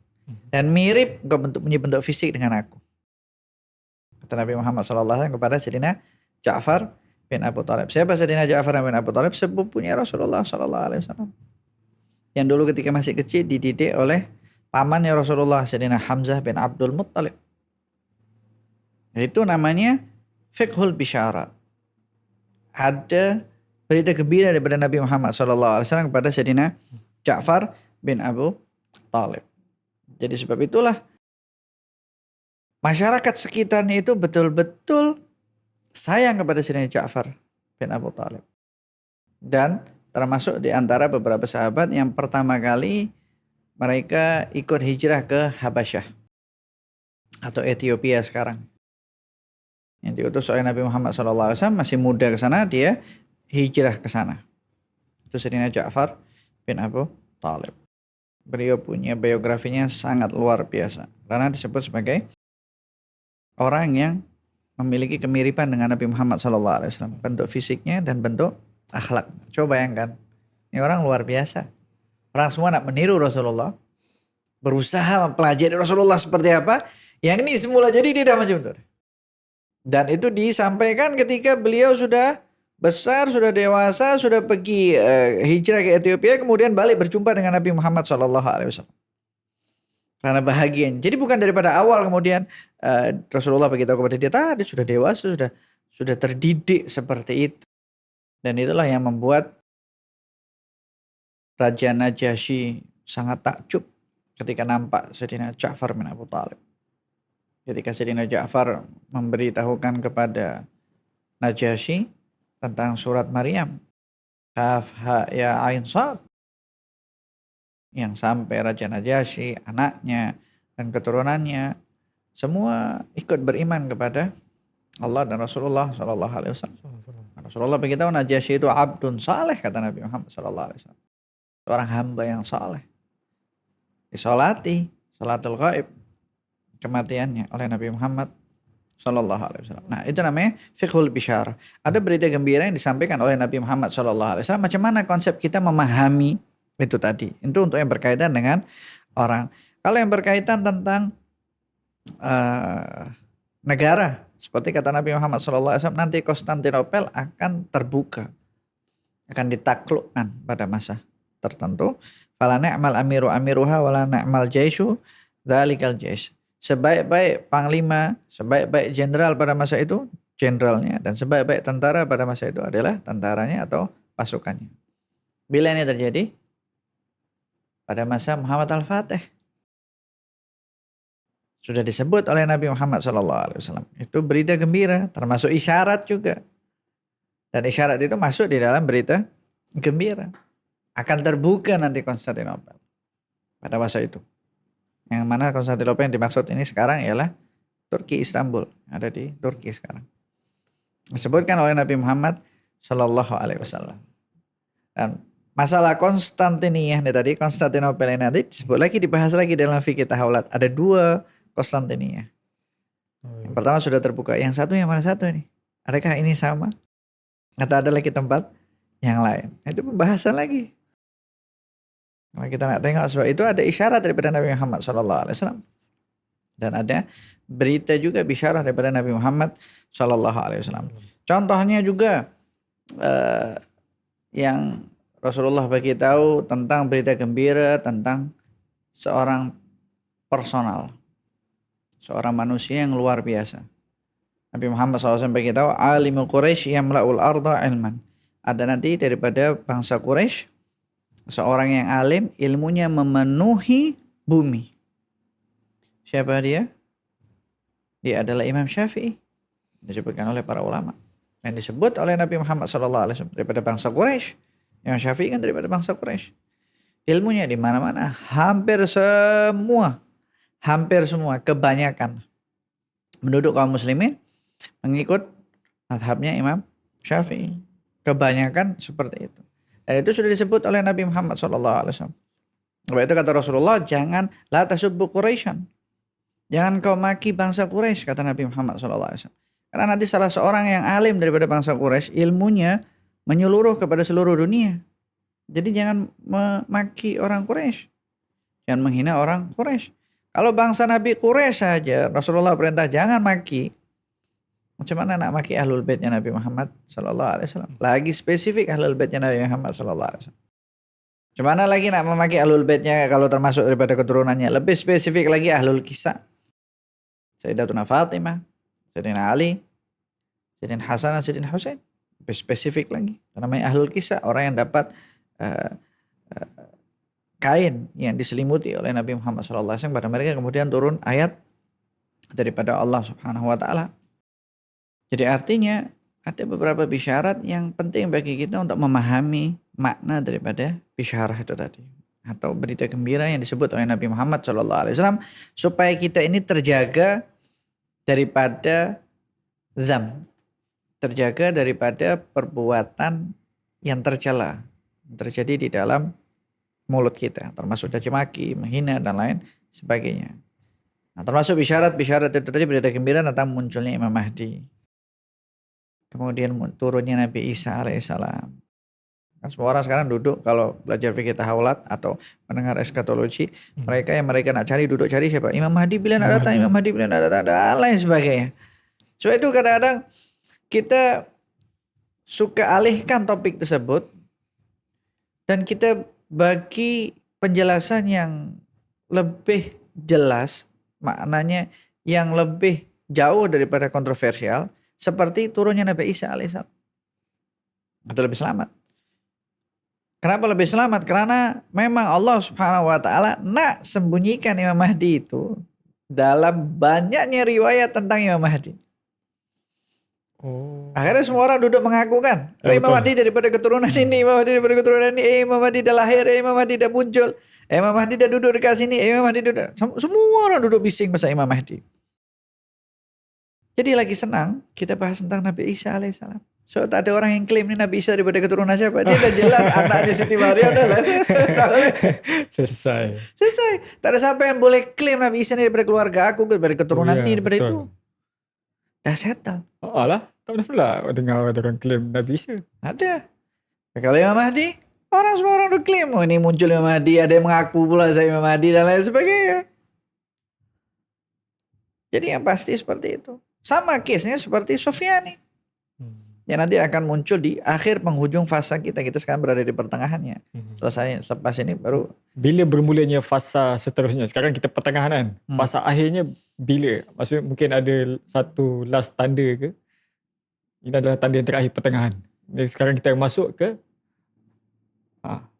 Speaker 1: dan mirip engkau punya bentuk fisik dengan aku. Kata Nabi Muhammad SAW kepada Sayyidina Ja'far bin Abu Talib. Siapa Sayyidina Ja'far bin Abu Talib? Sepupunya Rasulullah SAW. Yang dulu ketika masih kecil dididik oleh pamannya Rasulullah, Sayyidina Hamzah bin Abdul Muttalib. Itu namanya fiqhul bisyarat. Ada berita gembira daripada Nabi Muhammad SAW kepada Sayyidina Ja'far bin Abu Talib. Jadi sebab itulah masyarakat sekitarnya itu betul-betul sayang kepada Sayyidina Ja'far bin Abu Talib. Dan termasuk di antara beberapa sahabat yang pertama kali mereka ikut hijrah ke Habasyah atau Ethiopia sekarang. Yang diutus oleh Nabi Muhammad SAW masih muda ke sana, dia hijrah ke sana. Itu Sayyidina Ja'far bin Abu Talib. Beliau punya biografinya sangat luar biasa karena disebut sebagai orang yang memiliki kemiripan dengan Nabi Muhammad SAW, bentuk fisiknya dan bentuk akhlak. Coba bayangkan, ini orang luar biasa. Orang semua nak meniru Rasulullah, berusaha mempelajari Rasulullah seperti apa. Yang ini semula jadi tidak maju mundur. Dan itu disampaikan ketika beliau sudah besar, sudah dewasa, sudah pergi hijrah ke Ethiopia, kemudian balik berjumpa dengan Nabi Muhammad SAW. Karena bahagia. Jadi bukan daripada awal kemudian Rasulullah beritahu kepada dia, tadi sudah dewasa, sudah terdidik seperti itu. Dan itulah yang membuat Raja Najasyi sangat takjub ketika nampak Sayyidina Ja'far bin Abu Talib. Ketika Sayyidina Ja'far memberitahukan kepada Najasyi tentang surat Maryam, Kaf Ha Ya Ain Shad, yang sampai Raja Najasyi, anaknya dan keturunannya semua ikut beriman kepada Allah dan Rasulullah SAW. Rasulullah beritahu Najasyi itu abdun saleh, kata Nabi Muhammad SAW. Seorang hamba yang saleh. Disolati, salatul ghaib, kematiannya oleh Nabi Muhammad SAW. Nah, itu namanya fiqhul bisyarah. Ada berita gembira yang disampaikan oleh Nabi Muhammad SAW. Macam mana konsep kita memahami itu tadi? Itu untuk yang berkaitan dengan orang. Kalau yang berkaitan tentang negara, seperti kata Nabi Muhammad SAW, nanti Konstantinopel akan terbuka, akan ditaklukkan pada masa tertentu. Fala ni'mal amiru amiruha wala ni'mal jaishu dzalikal jais. Sebaik-baik panglima, sebaik-baik jenderal pada masa itu jenderalnya, dan sebaik-baik tentara pada masa itu adalah tentaranya atau pasukannya. Bila ini terjadi pada masa Muhammad Al-Fatih, sudah disebut oleh Nabi Muhammad SAW. Itu berita gembira, termasuk isyarat juga. Dan isyarat itu masuk di dalam berita gembira. Akan terbuka nanti Konstantinopel pada masa itu. Yang mana Konstantinopel yang dimaksud ini sekarang ialah Turki, Istanbul. Ada di Turki sekarang. Disebutkan oleh Nabi Muhammad SAW. Dan masalah Konstantiniyah ini tadi, Konstantinopel ini nanti disebut lagi, dibahas lagi dalam fikih tahawulat. Ada dua Konstantiniyah. Yang pertama sudah terbuka. Yang satu yang mana satu ini? Adakah ini sama? Atau ada lagi tempat yang lain? Itu pembahasan lagi. Kalau kita nak tengok, sebab itu ada isyarat daripada Nabi Muhammad SAW. Dan ada berita juga bisyarah daripada Nabi Muhammad SAW. Contohnya juga yang Rasulullah bagi tahu tentang berita gembira tentang seorang personal, seorang manusia yang luar biasa. Nabi Muhammad SAW beritahu, alimu Quraisy yamla'ul arda ilman. Ada nanti daripada bangsa Quraisy seorang yang alim, ilmunya memenuhi bumi. Siapa dia? Dia adalah Imam Syafi'i. Disebutkan oleh para ulama. Yang disebut oleh Nabi Muhammad SAW daripada bangsa Quraisy. Imam Syafi'i kan daripada bangsa Quraisy. Ilmunya di mana-mana, hampir semua, kebanyakan penduduk kaum muslimin mengikut mazhabnya Imam Syafi'i. Kebanyakan seperti itu. Dan itu sudah disebut oleh Nabi Muhammad SAW. Sebab itu kata Rasulullah, jangan la tasubbu Quraisyan. Jangan kau maki bangsa Quraisy, kata Nabi Muhammad SAW. Karena nanti salah seorang yang alim daripada bangsa Quraisy, ilmunya menyeluruh kepada seluruh dunia. Jadi jangan memaki orang Quraisy. Jangan menghina orang Quraisy. Kalau bangsa Nabi Quraisy saja, Rasulullah perintah jangan maki. Macam mana nak maki ahlul baitnya Nabi Muhammad SAW? Lagi spesifik ahlul baitnya Nabi Muhammad SAW. Macam mana lagi nak memaki ahlul baitnya kalau termasuk daripada keturunannya? Lebih spesifik lagi ahlul kisah. Sayyidatuna Fatimah, Sayyidina Ali, Sayyidina Hasan, Sayyidina Husain. Lebih spesifik lagi. Namanya ahlul kisah, orang yang dapat kain yang diselimuti oleh Nabi Muhammad SAW. Pada mereka kemudian turun ayat daripada Allah Subhanahu Wa Taala. Jadi artinya ada beberapa bisyarat yang penting bagi kita untuk memahami makna daripada bisyarah itu tadi. Atau berita gembira yang disebut oleh Nabi Muhammad SAW. Supaya kita ini terjaga daripada zam. Terjaga daripada perbuatan yang tercela. Terjadi di dalam mulut kita. Termasuk caci maki, menghina dan lain sebagainya. Nah, termasuk bisyarat-bisyarat itu tadi berita gembira tentang munculnya Imam Mahdi. Kemudian turunnya Nabi Isa alaihissalam. Kan semua orang sekarang duduk kalau belajar fikih tahawulat atau mendengar eskatologi, mereka nak cari duduk cari siapa? Imam Mahdi bila nak datang, Imam Mahdi bila nak datang, dan lain sebagainya. Sebab itu kadang-kadang kita suka alihkan topik tersebut dan kita bagi penjelasan yang lebih jelas, maknanya yang lebih jauh daripada kontroversial. Seperti turunnya Nabi Isa alaihissalam. Itu lebih selamat. Kenapa lebih selamat? Karena memang Allah Subhanahu Wa Taala nak sembunyikan Imam Mahdi itu dalam banyaknya riwayat tentang Imam Mahdi. Akhirnya semua orang duduk mengaku kan, Imam Mahdi daripada keturunan ini, Imam Mahdi daripada keturunan ini, Imam Mahdi dah lahir, Imam Mahdi dah muncul, Imam Mahdi dah duduk dekat sini, Imam Mahdi duduk. Semua orang duduk bising pasal Imam Mahdi. Jadi lagi senang kita bahas tentang Nabi Isa alaihissalam. So tak ada orang yang klaim ni Nabi Isa daripada keturunan siapa. Dia dah jelas anaknya Siti Maryam dah lah.
Speaker 2: Selesai.
Speaker 1: Tak ada siapa yang boleh klaim Nabi Isa ni daripada keluarga aku, daripada keturunan ni, daripada betul. Itu. Dah settle.
Speaker 2: Alah, tak pernah pula dengar ada orang klaim Nabi Isa.
Speaker 1: Ada. Kalau Imam Mahdi, semua orang dah klaim. Oh ini muncul Imam Mahdi, ada yang mengaku pula saya Imam Mahdi dan lain sebagainya. Jadi yang pasti seperti itu. Sama case-nya seperti Sufyani. Yang nanti akan muncul di akhir penghujung fasa kita. Kita sekarang berada di pertengahannya. Selesai, selepas ini baru.
Speaker 2: Bila bermulanya fasa seterusnya? Sekarang kita pertengahan kan? Fasa akhirnya bila? Maksudnya mungkin ada satu last tanda ke? Ini adalah tanda yang terakhir pertengahan. Dan sekarang kita masuk ke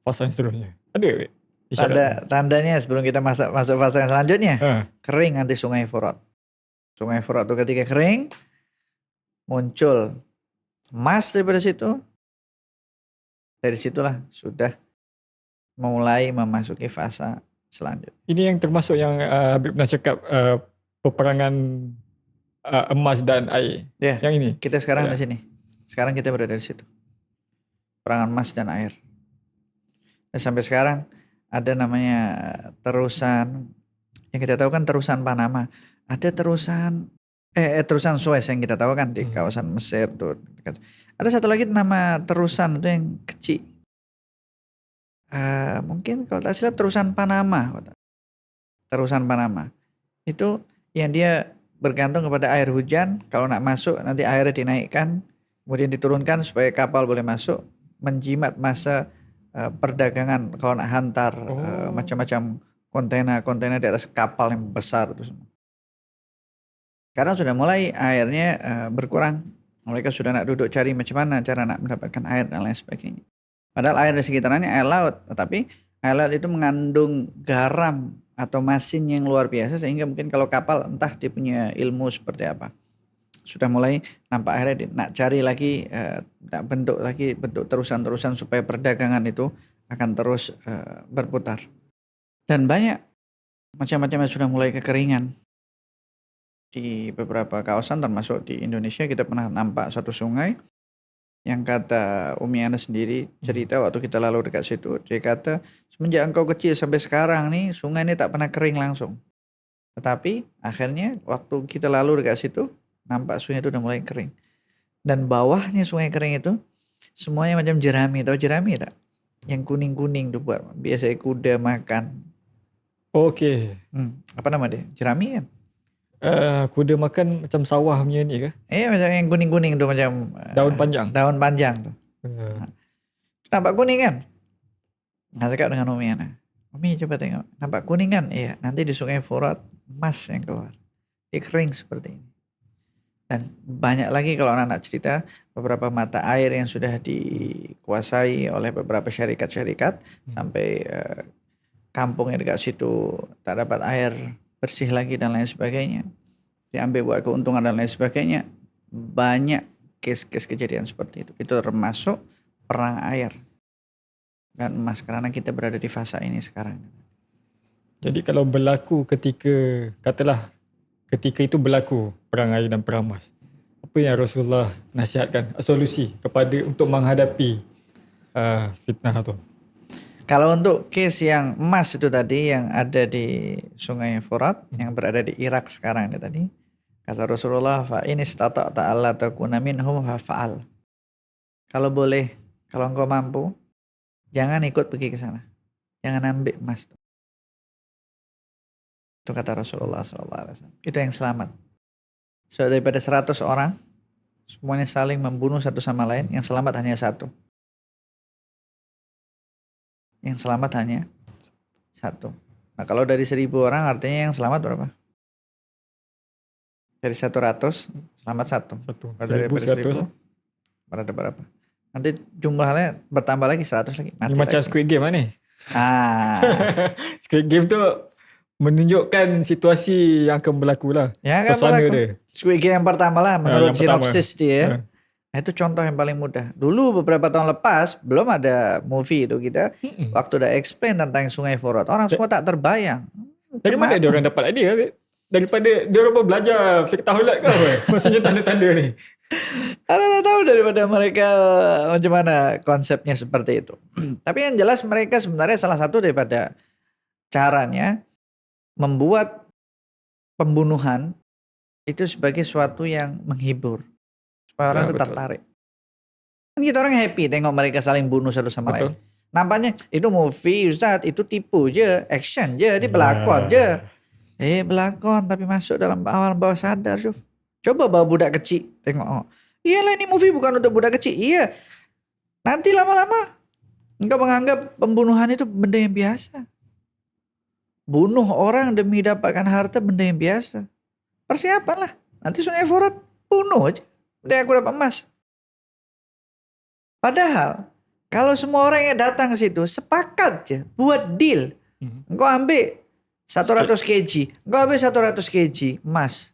Speaker 2: fasa yang seterusnya. Ada
Speaker 1: tandanya sebelum kita masuk fasa yang selanjutnya. Kering nanti Sungai Furat. Sungai Furat itu ketika kering, muncul emas daripada situ. Dari situlah sudah mulai memasuki fasa selanjutnya.
Speaker 2: Ini yang termasuk yang Habib pernah cakap peperangan emas dan air.
Speaker 1: Ya,
Speaker 2: yang ini.
Speaker 1: Kita sekarang di sini. Sekarang kita berada di situ. Perangan emas dan air. Dan sampai sekarang ada namanya terusan, yang kita tahu kan terusan Panama. Ada terusan Suez yang kita tahu kan di kawasan Mesir tuh. Ada satu lagi nama terusan itu yang kecil. Mungkin kalau tak silap terusan Panama. Terusan Panama. Itu yang dia bergantung kepada air hujan. Kalau nak masuk nanti airnya dinaikkan, kemudian diturunkan supaya kapal boleh masuk, menjimat masa perdagangan kalau nak hantar macam-macam kontainer di atas kapal yang besar itu semua. Karena sudah mulai airnya berkurang. Mereka sudah nak duduk cari macam mana cara nak mendapatkan air dan lain sebagainya. Padahal air di sekitarnya air laut, tetapi air laut itu mengandung garam atau masin yang luar biasa sehingga mungkin kalau kapal entah dia punya ilmu seperti apa. Sudah mulai nampak akhirnya nak cari lagi nak bentuk terusan-terusan supaya perdagangan itu akan terus berputar. Dan banyak macam-macam yang sudah mulai kekeringan. Di beberapa kawasan termasuk di Indonesia kita pernah nampak satu sungai yang kata Umi Ana sendiri cerita waktu kita lalu dekat situ, dia kata semenjak engkau kecil sampai sekarang nih sungai ini tak pernah kering langsung. Tetapi akhirnya waktu kita lalu dekat situ nampak sungai itu udah mulai kering. Dan bawahnya sungai kering itu semuanya macam jerami, tahu jerami tak? Yang kuning-kuning tuh buat biasa kuda makan.
Speaker 2: Okey.
Speaker 1: Apa nama dia? Jerami kan?
Speaker 2: Kuda makan macam sawah punya ni ke?
Speaker 1: Macam yang kuning-kuning tuh macam
Speaker 2: Daun panjang.
Speaker 1: Daun panjang tuh. Nampak kuning kan? Nah, cakap dengan Umi Ana. Umi coba tengok. Nampak kuning kan? Iya. Nanti di sungai Furat emas yang keluar. Dia kering seperti ini. Dan banyak lagi kalau anak-anak cerita beberapa mata air yang sudah dikuasai oleh beberapa syarikat-syarikat sampai kampung yang dekat situ tak dapat air bersih lagi dan lain sebagainya, diambil buat keuntungan dan lain sebagainya. Banyak kes-kes kejadian seperti itu termasuk perang air dan emas karena kita berada di fasa ini sekarang.
Speaker 2: Jadi kalau berlaku ketika itu berlaku perang air dan perang emas, apa yang Rasulullah nasihatkan solusi kepada untuk menghadapi fitnah tu?
Speaker 1: Kalau untuk case yang emas itu tadi yang ada di Sungai Furat yang berada di Irak sekarang ini tadi, kata Rasulullah, fa in istata'ta alla takuna minhum fa'al. Kalau boleh, kalau engkau mampu, jangan ikut pergi ke sana. Jangan ambil emas. Itu kata Rasulullah SAW. Itu yang selamat. So, daripada 100 orang, semuanya saling membunuh satu sama lain, yang selamat hanya satu. Yang selamat hanya satu. Nah kalau dari 1000 orang artinya yang selamat berapa? Dari 100 selamat satu. Dari 1000 ada berapa? Nanti jumlahnya bertambah lagi 100 lagi.
Speaker 2: Ini macam lagi. Squid Game lah ni. Squid Game tu menunjukkan situasi yang akan berlaku lah.
Speaker 1: Ya, suasana dia. Squid Game yang pertama lah menurut sinopsis dia. Nah, itu contoh yang paling mudah. Dulu beberapa tahun lepas belum ada movie itu kita waktu udah explain tentang Sungai Furat. Orang semua tak terbayang.
Speaker 2: Dari mana dia orang dapat idea? Daripada dia orang belajar fiqh tauhid ke apa? Maksudnya tanda-tanda ni.
Speaker 1: Saya tahu daripada mereka macam mana konsepnya seperti itu. Tapi yang jelas mereka sebenarnya salah satu daripada caranya membuat pembunuhan itu sebagai suatu yang menghibur. Supaya orang itu tertarik. Kan kita orang happy tengok mereka saling bunuh satu sama lain. Nampaknya itu movie Ustaz, itu tipu je, action je, dia berlakon je. Berlakon tapi masuk dalam awal bawah sadar. Coba bawa budak kecil tengok. Iyalah ini movie bukan untuk budak kecil. Iya. Nanti lama-lama engkau menganggap pembunuhan itu benda yang biasa. Bunuh orang demi dapatkan harta benda yang biasa. Persiapan lah. Nanti Sungai Furat bunuh aja. Dia aku dapat emas. Padahal kalau semua orang yang datang ke situ sepakat aja buat deal. Engkau ambil 100 kg, engkau ambil 100 kg emas.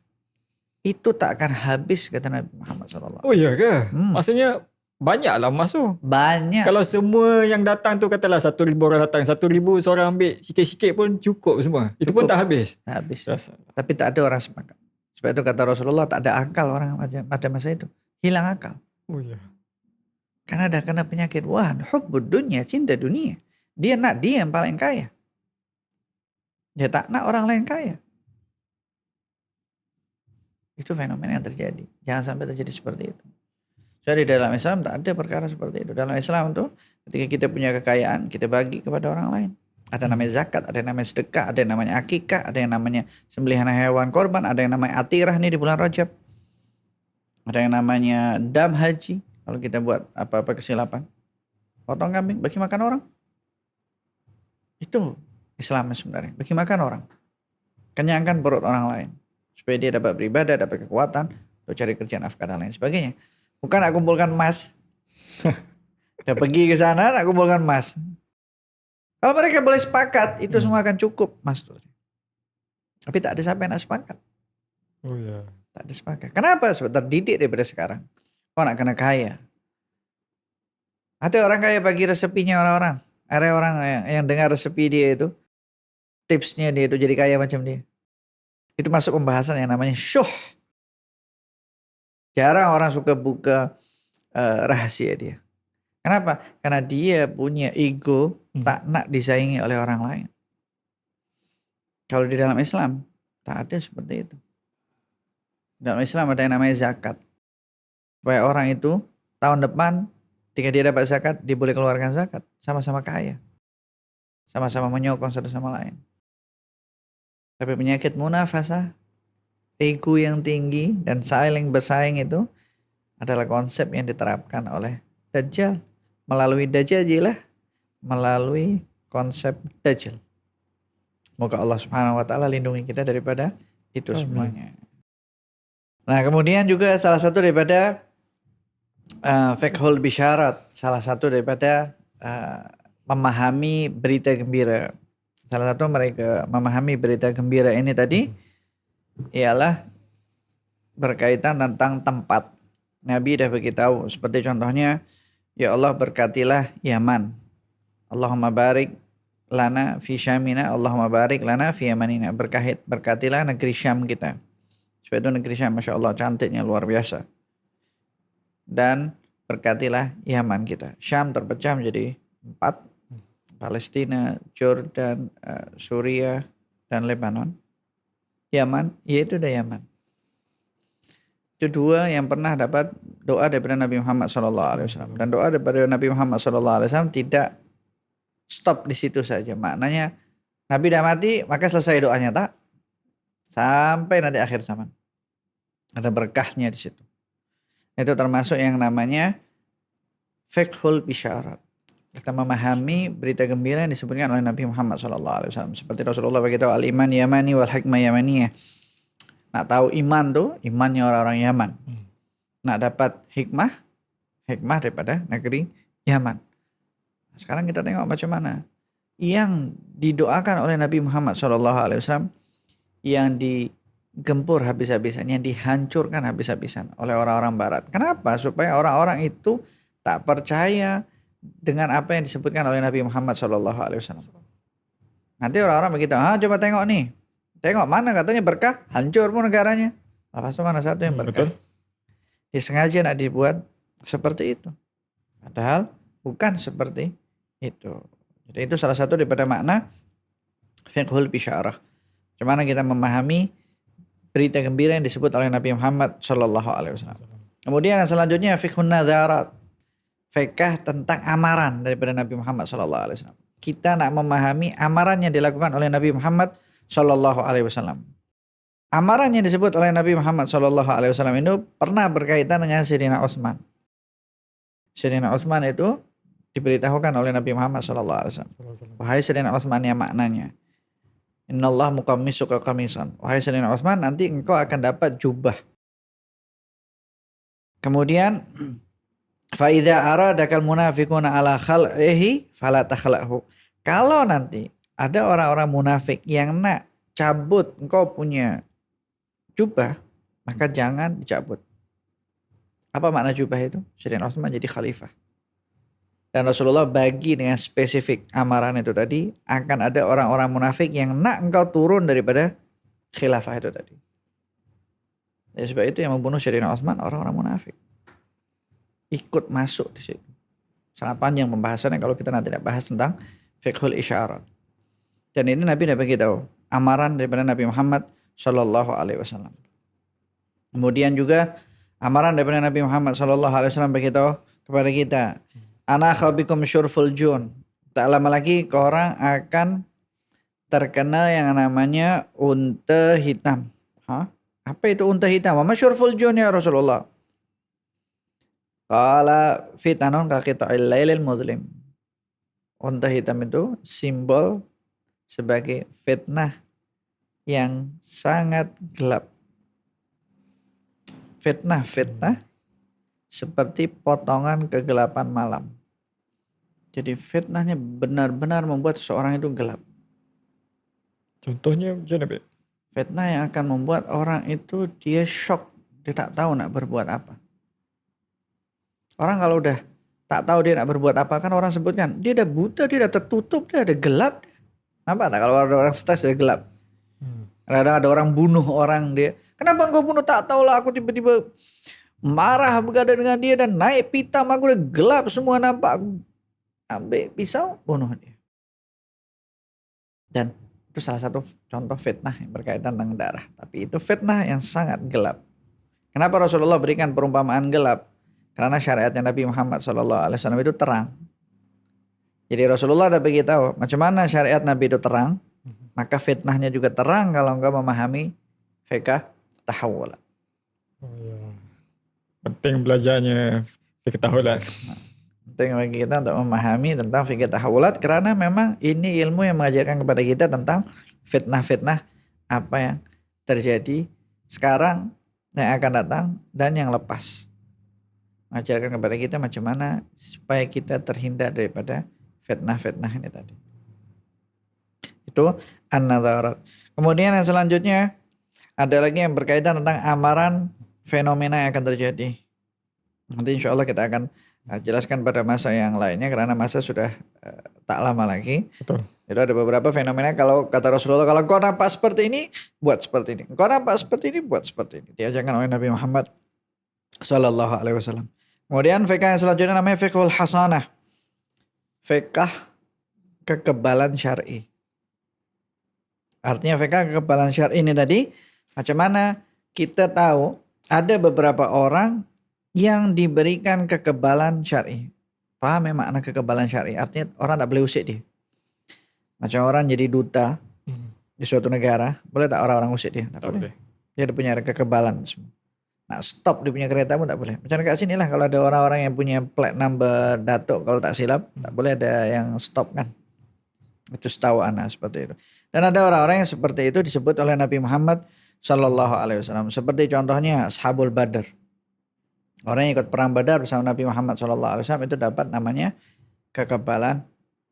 Speaker 1: Itu tak akan habis kata Nabi Muhammad SAW.
Speaker 2: Oh iya ke? Maksudnya banyaklah emas tu.
Speaker 1: Banyak.
Speaker 2: Kalau semua yang datang tu katalah 1,000 orang datang, 1,000 seorang ambil sikit-sikit pun cukup semua. Itu pun tak habis.
Speaker 1: Tak habis. Tapi tak ada orang sepakat. Sebab itu kata Rasulullah tak ada akal orang pada masa itu. Hilang akal.
Speaker 2: Oh iya.
Speaker 1: Karena dah kena penyakit. Wah, hubbud dunya, cinta dunia. Dia nak dia yang paling kaya. Dia tak nak orang lain kaya. Itu fenomena yang terjadi. Jangan sampai terjadi seperti itu. Jadi dalam Islam tak ada perkara seperti itu. Dalam Islam tuh ketika kita punya kekayaan, kita bagi kepada orang lain. Ada namanya zakat, ada yang namanya sedekah, ada yang namanya akikah, ada yang namanya sembelihan hewan korban, ada yang namanya atirah nih di bulan Rajab. Ada yang namanya dam haji, kalau kita buat apa-apa kesilapan. Potong kambing, bagi makan orang. Itu Islam sebenarnya, bagi makan orang. Kenyangkan perut orang lain. supaya dia dapat beribadah, dapat kekuatan untuk cari kerjaan nafkah dan lain sebagainya. Bukan nak kumpulkan emas. Udah pergi ke sana nak kumpulkan emas. Kalau mereka boleh sepakat, itu semua akan cukup, Mas. Tapi tak ada siapa yang nak sepakat.
Speaker 2: Oh ya.
Speaker 1: Tak ada sepakat. Kenapa? Sebab terdidik daripada sekarang. Kau nak kena kaya. Ada orang kaya bagi resepinya orang-orang. Ada orang yang dengar resepi dia itu, tipsnya dia itu jadi kaya macam dia. Itu masuk pembahasan yang namanya syuh. Jarang orang suka buka rahasia dia. Kenapa? Karena dia punya ego, tak nak disaingi oleh orang lain. Kalau di dalam Islam, tak ada seperti itu. Dalam Islam ada yang namanya zakat. Supaya orang itu tahun depan ketika dia dapat zakat, dia boleh keluarkan zakat. Sama-sama kaya. Sama-sama menyokong satu sama lain. Tapi penyakit munafasah, ego yang tinggi dan saling bersaing itu adalah konsep yang diterapkan oleh Dajjal. Melalui Dajjal jilah, melalui konsep Dajjal. Moga Allah Subhanahu wa taala lindungi kita daripada itu semuanya. Nah, kemudian juga salah satu daripada fiqhul bisyarat, salah satu daripada memahami berita gembira. Salah satu mereka memahami berita gembira ini tadi ialah berkaitan tentang tempat. Nabi dah beritahu seperti contohnya, ya Allah berkatilah Yaman. Allahumma barik lana fi Syamina, Allahumma barik lana fi Yamanina. Berkatilah negeri Syam kita. Sebab itu negeri Syam, Masya Allah cantiknya luar biasa. Dan berkatilah Yaman kita. Syam terpecah menjadi 4. Palestina, Jordan, Suriah, dan Lebanon. Yaman, yaitu ada Yaman. Itu dua yang pernah dapat doa daripada Nabi Muhammad SAW. Dan doa daripada Nabi Muhammad SAW tidak stop di situ saja. Maknanya Nabi dah mati, maka selesai doanya, tak? Sampai nanti akhir zaman. Ada berkahnya di situ. Itu termasuk yang namanya fiqhul bisyarat. Kita memahami berita gembira yang disebutkan oleh Nabi Muhammad SAW. Seperti Rasulullah beritahu al-iman yamani wal hikmah yamaniyah. Nak tahu iman tuh, imannya orang-orang Yaman. Nak dapat hikmah daripada negeri Yaman. Sekarang kita tengok macam mana yang didoakan oleh Nabi Muhammad SAW, yang digempur habis-habisan, yang dihancurkan habis-habisan oleh orang-orang Barat. Kenapa? Supaya orang-orang itu tak percaya dengan apa yang disebutkan oleh Nabi Muhammad SAW. Nanti orang-orang begitu, coba tengok nih. Tengok mana katanya berkah, hancur pun negaranya. Lepas itu mana satu yang berkah? Betul. Disengaja nak dibuat seperti itu. Padahal bukan seperti itu. Jadi itu salah satu daripada makna fiqhul bisyarah. Bagaimana kita memahami berita gembira yang disebut oleh Nabi Muhammad SAW. Kemudian yang selanjutnya fiqhun nadzarat. Fikah tentang amaran daripada Nabi Muhammad SAW. Kita nak memahami amaran yang dilakukan oleh Nabi Muhammad SAW. Amaran yang disebut oleh Nabi Muhammad SAW itu pernah berkaitan dengan Sayyidina Utsman. Sayyidina Utsman itu diberitahukan oleh Nabi Muhammad SAW. Wahai Sayyidina Utsman, yang maknanya, Innallah muqammisuka qamisan. Wahai Sayyidina Utsman, nanti engkau akan dapat jubah. Kemudian Fa'idha aradakal munafiquna ala khal'ihi fala takhla'hu. Kalau nanti ada orang-orang munafik yang nak cabut engkau punya jubah, maka jangan dicabut. Apa makna jubah itu? Sayyidina Utsman jadi khalifah. Dan Rasulullah bagi dengan spesifik amaran itu tadi, akan ada orang-orang munafik yang nak engkau turun daripada khilafah itu tadi. Ya, sebab itu yang membunuh Sayyidina Utsman orang-orang munafik. Ikut masuk di situ. Sangat panjang pembahasannya kalau kita nanti tidak bahas tentang fiqhul isyarat. Dan ini Nabi bagi tahu amaran daripada Nabi Muhammad SAW. Kemudian juga amaran daripada Nabi Muhammad SAW bagi tahu kepada kita, ana khabikum syurful jun. Tak lama lagi orang akan terkena yang namanya unta hitam. Apa itu unta hitam? Apa syurful jun ya Rasulullah? Qala fitanun ka qita'il lailil mudlim. Unta hitam itu simbol sebagai fitnah yang sangat gelap. Fitnah seperti potongan kegelapan malam. Jadi fitnahnya benar-benar membuat seseorang itu gelap.
Speaker 2: Contohnya macam mana, Beb?
Speaker 1: Fitnah yang akan membuat orang itu dia shock, dia tak tahu nak berbuat apa. Orang kalau udah tak tahu dia nak berbuat apa, kan orang sebutkan dia udah buta, dia udah tertutup, dia udah gelap. Nampak tak kalau ada orang stres dia gelap. Kadang-kadang ada orang bunuh orang dia. Kenapa engkau bunuh? Tak tahulah, aku tiba-tiba marah bergadang dengan dia dan naik pitam, aku udah gelap semua nampak. Aku ambil pisau bunuh dia. Dan itu salah satu contoh fitnah yang berkaitan dengan darah. Tapi itu fitnah yang sangat gelap. Kenapa Rasulullah berikan perumpamaan gelap? Karena syariatnya Nabi Muhammad SAW itu terang. Jadi Rasulullah ada beritahu macam mana syariat Nabi itu terang, maka fitnahnya juga terang kalau engkau memahami fiqh tahawul.
Speaker 2: Oh, ya. Penting belajarnya fikih tahulan.
Speaker 1: Penting bagi kita untuk memahami tentang fikih tahawulat karena memang ini ilmu yang mengajarkan kepada kita tentang fitnah-fitnah apa yang terjadi sekarang, yang akan datang dan yang lepas. Mengajarkan kepada kita macam mana supaya kita terhindar daripada fitnah-fitnah ini tadi. Itu an-nadharat. Kemudian yang selanjutnya ada lagi yang berkaitan tentang amaran fenomena yang akan terjadi. Nanti insya Allah kita akan jelaskan pada masa yang lainnya karena masa sudah tak lama lagi.
Speaker 2: Betul.
Speaker 1: Itu ada beberapa fenomena kalau kata Rasulullah, kalau kau nampak seperti ini, buat seperti ini. Kau nampak seperti ini, buat seperti ini. Diajarkan oleh Nabi Muhammad Sallallahu Alaihi Wasallam. Kemudian fiqh yang selanjutnya namanya fiqhul hasanah. Fiqh kekebalan syar'i. Artinya fiqh kekebalan syar'i ini tadi, macam mana kita tahu ada beberapa orang yang diberikan kekebalan syar'i. Paham ya makna kekebalan syar'i? Artinya orang tak boleh usik dia. Macam orang jadi duta di suatu negara, boleh tak orang-orang usik dia? Tak boleh. Dia ada punya kekebalan semua. Nah, stop dia punya kereta pun tak boleh. Macam kat sini lah kalau ada orang-orang yang punya plat number Datuk kalau tak silap, tak boleh ada yang stop kan. Itu setahu anak seperti itu. Dan ada orang-orang yang seperti itu disebut oleh Nabi Muhammad Sallallahu Alaihi Wasallam. Seperti contohnya Ashabul Badar. Orang yang ikut perang Badar bersama Nabi Muhammad Sallallahu Alaihi Wasallam itu dapat namanya kekebalan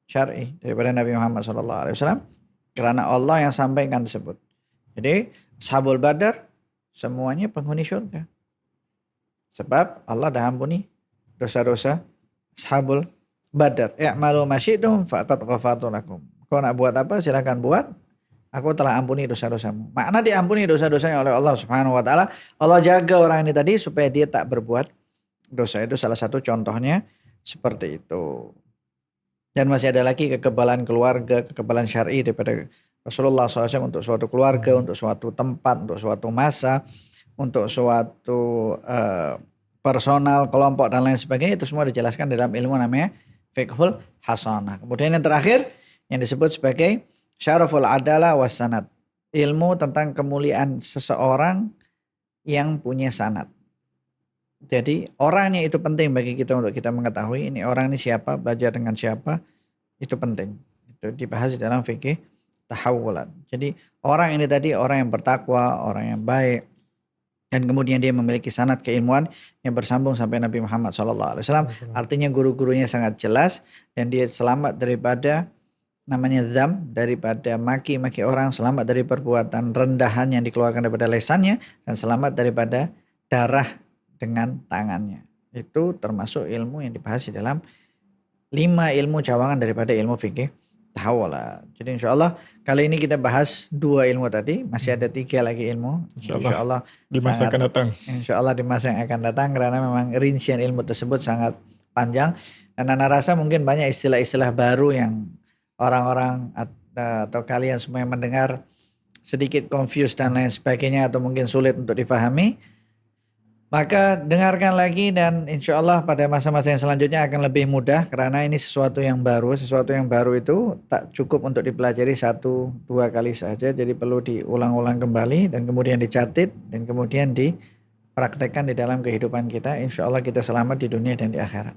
Speaker 1: syar'i daripada Nabi Muhammad Sallallahu Alaihi Wasallam karena Allah yang sampaikan tersebut. Jadi Ashabul Badar semuanya penghuni syurga. Sebab Allah dah ampuni dosa-dosa Ashabul Badar. I'malu ma syi'tum faqad ghafartu lakum. Kau nak buat apa silakan buat. Aku telah ampuni dosa-dosamu. Makna diampuni dosa-dosanya oleh Allah Subhanahu wa taala. Allah jaga orang ini tadi supaya dia tak berbuat dosa. Itu salah satu contohnya seperti itu. Dan masih ada lagi kekebalan keluarga, kekebalan syar'i daripada Rasulullah SAW untuk suatu keluarga, untuk suatu tempat, untuk suatu masa, untuk suatu personal, kelompok dan lain sebagainya. Itu semua dijelaskan dalam ilmu namanya fiqhul hasanah. Kemudian yang terakhir yang disebut sebagai syaraful adalah wassanad. Ilmu tentang kemuliaan seseorang yang punya sanad. Jadi orangnya itu penting bagi kita untuk kita mengetahui ini orang ini siapa, belajar dengan siapa, itu penting. Itu dibahas di dalam fikih tahawulan. Jadi orang ini tadi orang yang bertakwa, orang yang baik, dan kemudian dia memiliki sanad keilmuan yang bersambung sampai Nabi Muhammad SAW. Artinya guru-gurunya sangat jelas dan dia selamat daripada namanya dzam, daripada maki-maki orang, selamat dari perbuatan rendahan yang dikeluarkan daripada lesannya, dan selamat daripada darah dengan tangannya. Itu termasuk ilmu yang dibahas di dalam 5 ilmu cawangan daripada ilmu fikih tahawul. Jadi insya Allah kali ini kita bahas 2 ilmu tadi, masih ada 3 lagi ilmu. Insya Allah
Speaker 2: di masa akan datang.
Speaker 1: Insya Allah di masa yang akan datang karena memang rincian ilmu tersebut sangat panjang dan Ana rasa mungkin banyak istilah-istilah baru yang orang-orang atau kalian semua yang mendengar sedikit confused dan lain sebagainya atau mungkin sulit untuk dipahami. Maka dengarkan lagi dan insya Allah pada masa-masa yang selanjutnya akan lebih mudah karena ini sesuatu yang baru. Sesuatu yang baru itu tak cukup untuk dipelajari 1-2 kali saja. Jadi perlu diulang-ulang kembali dan kemudian dicatat dan kemudian dipraktekkan di dalam kehidupan kita. Insya Allah kita selamat di dunia dan di akhirat.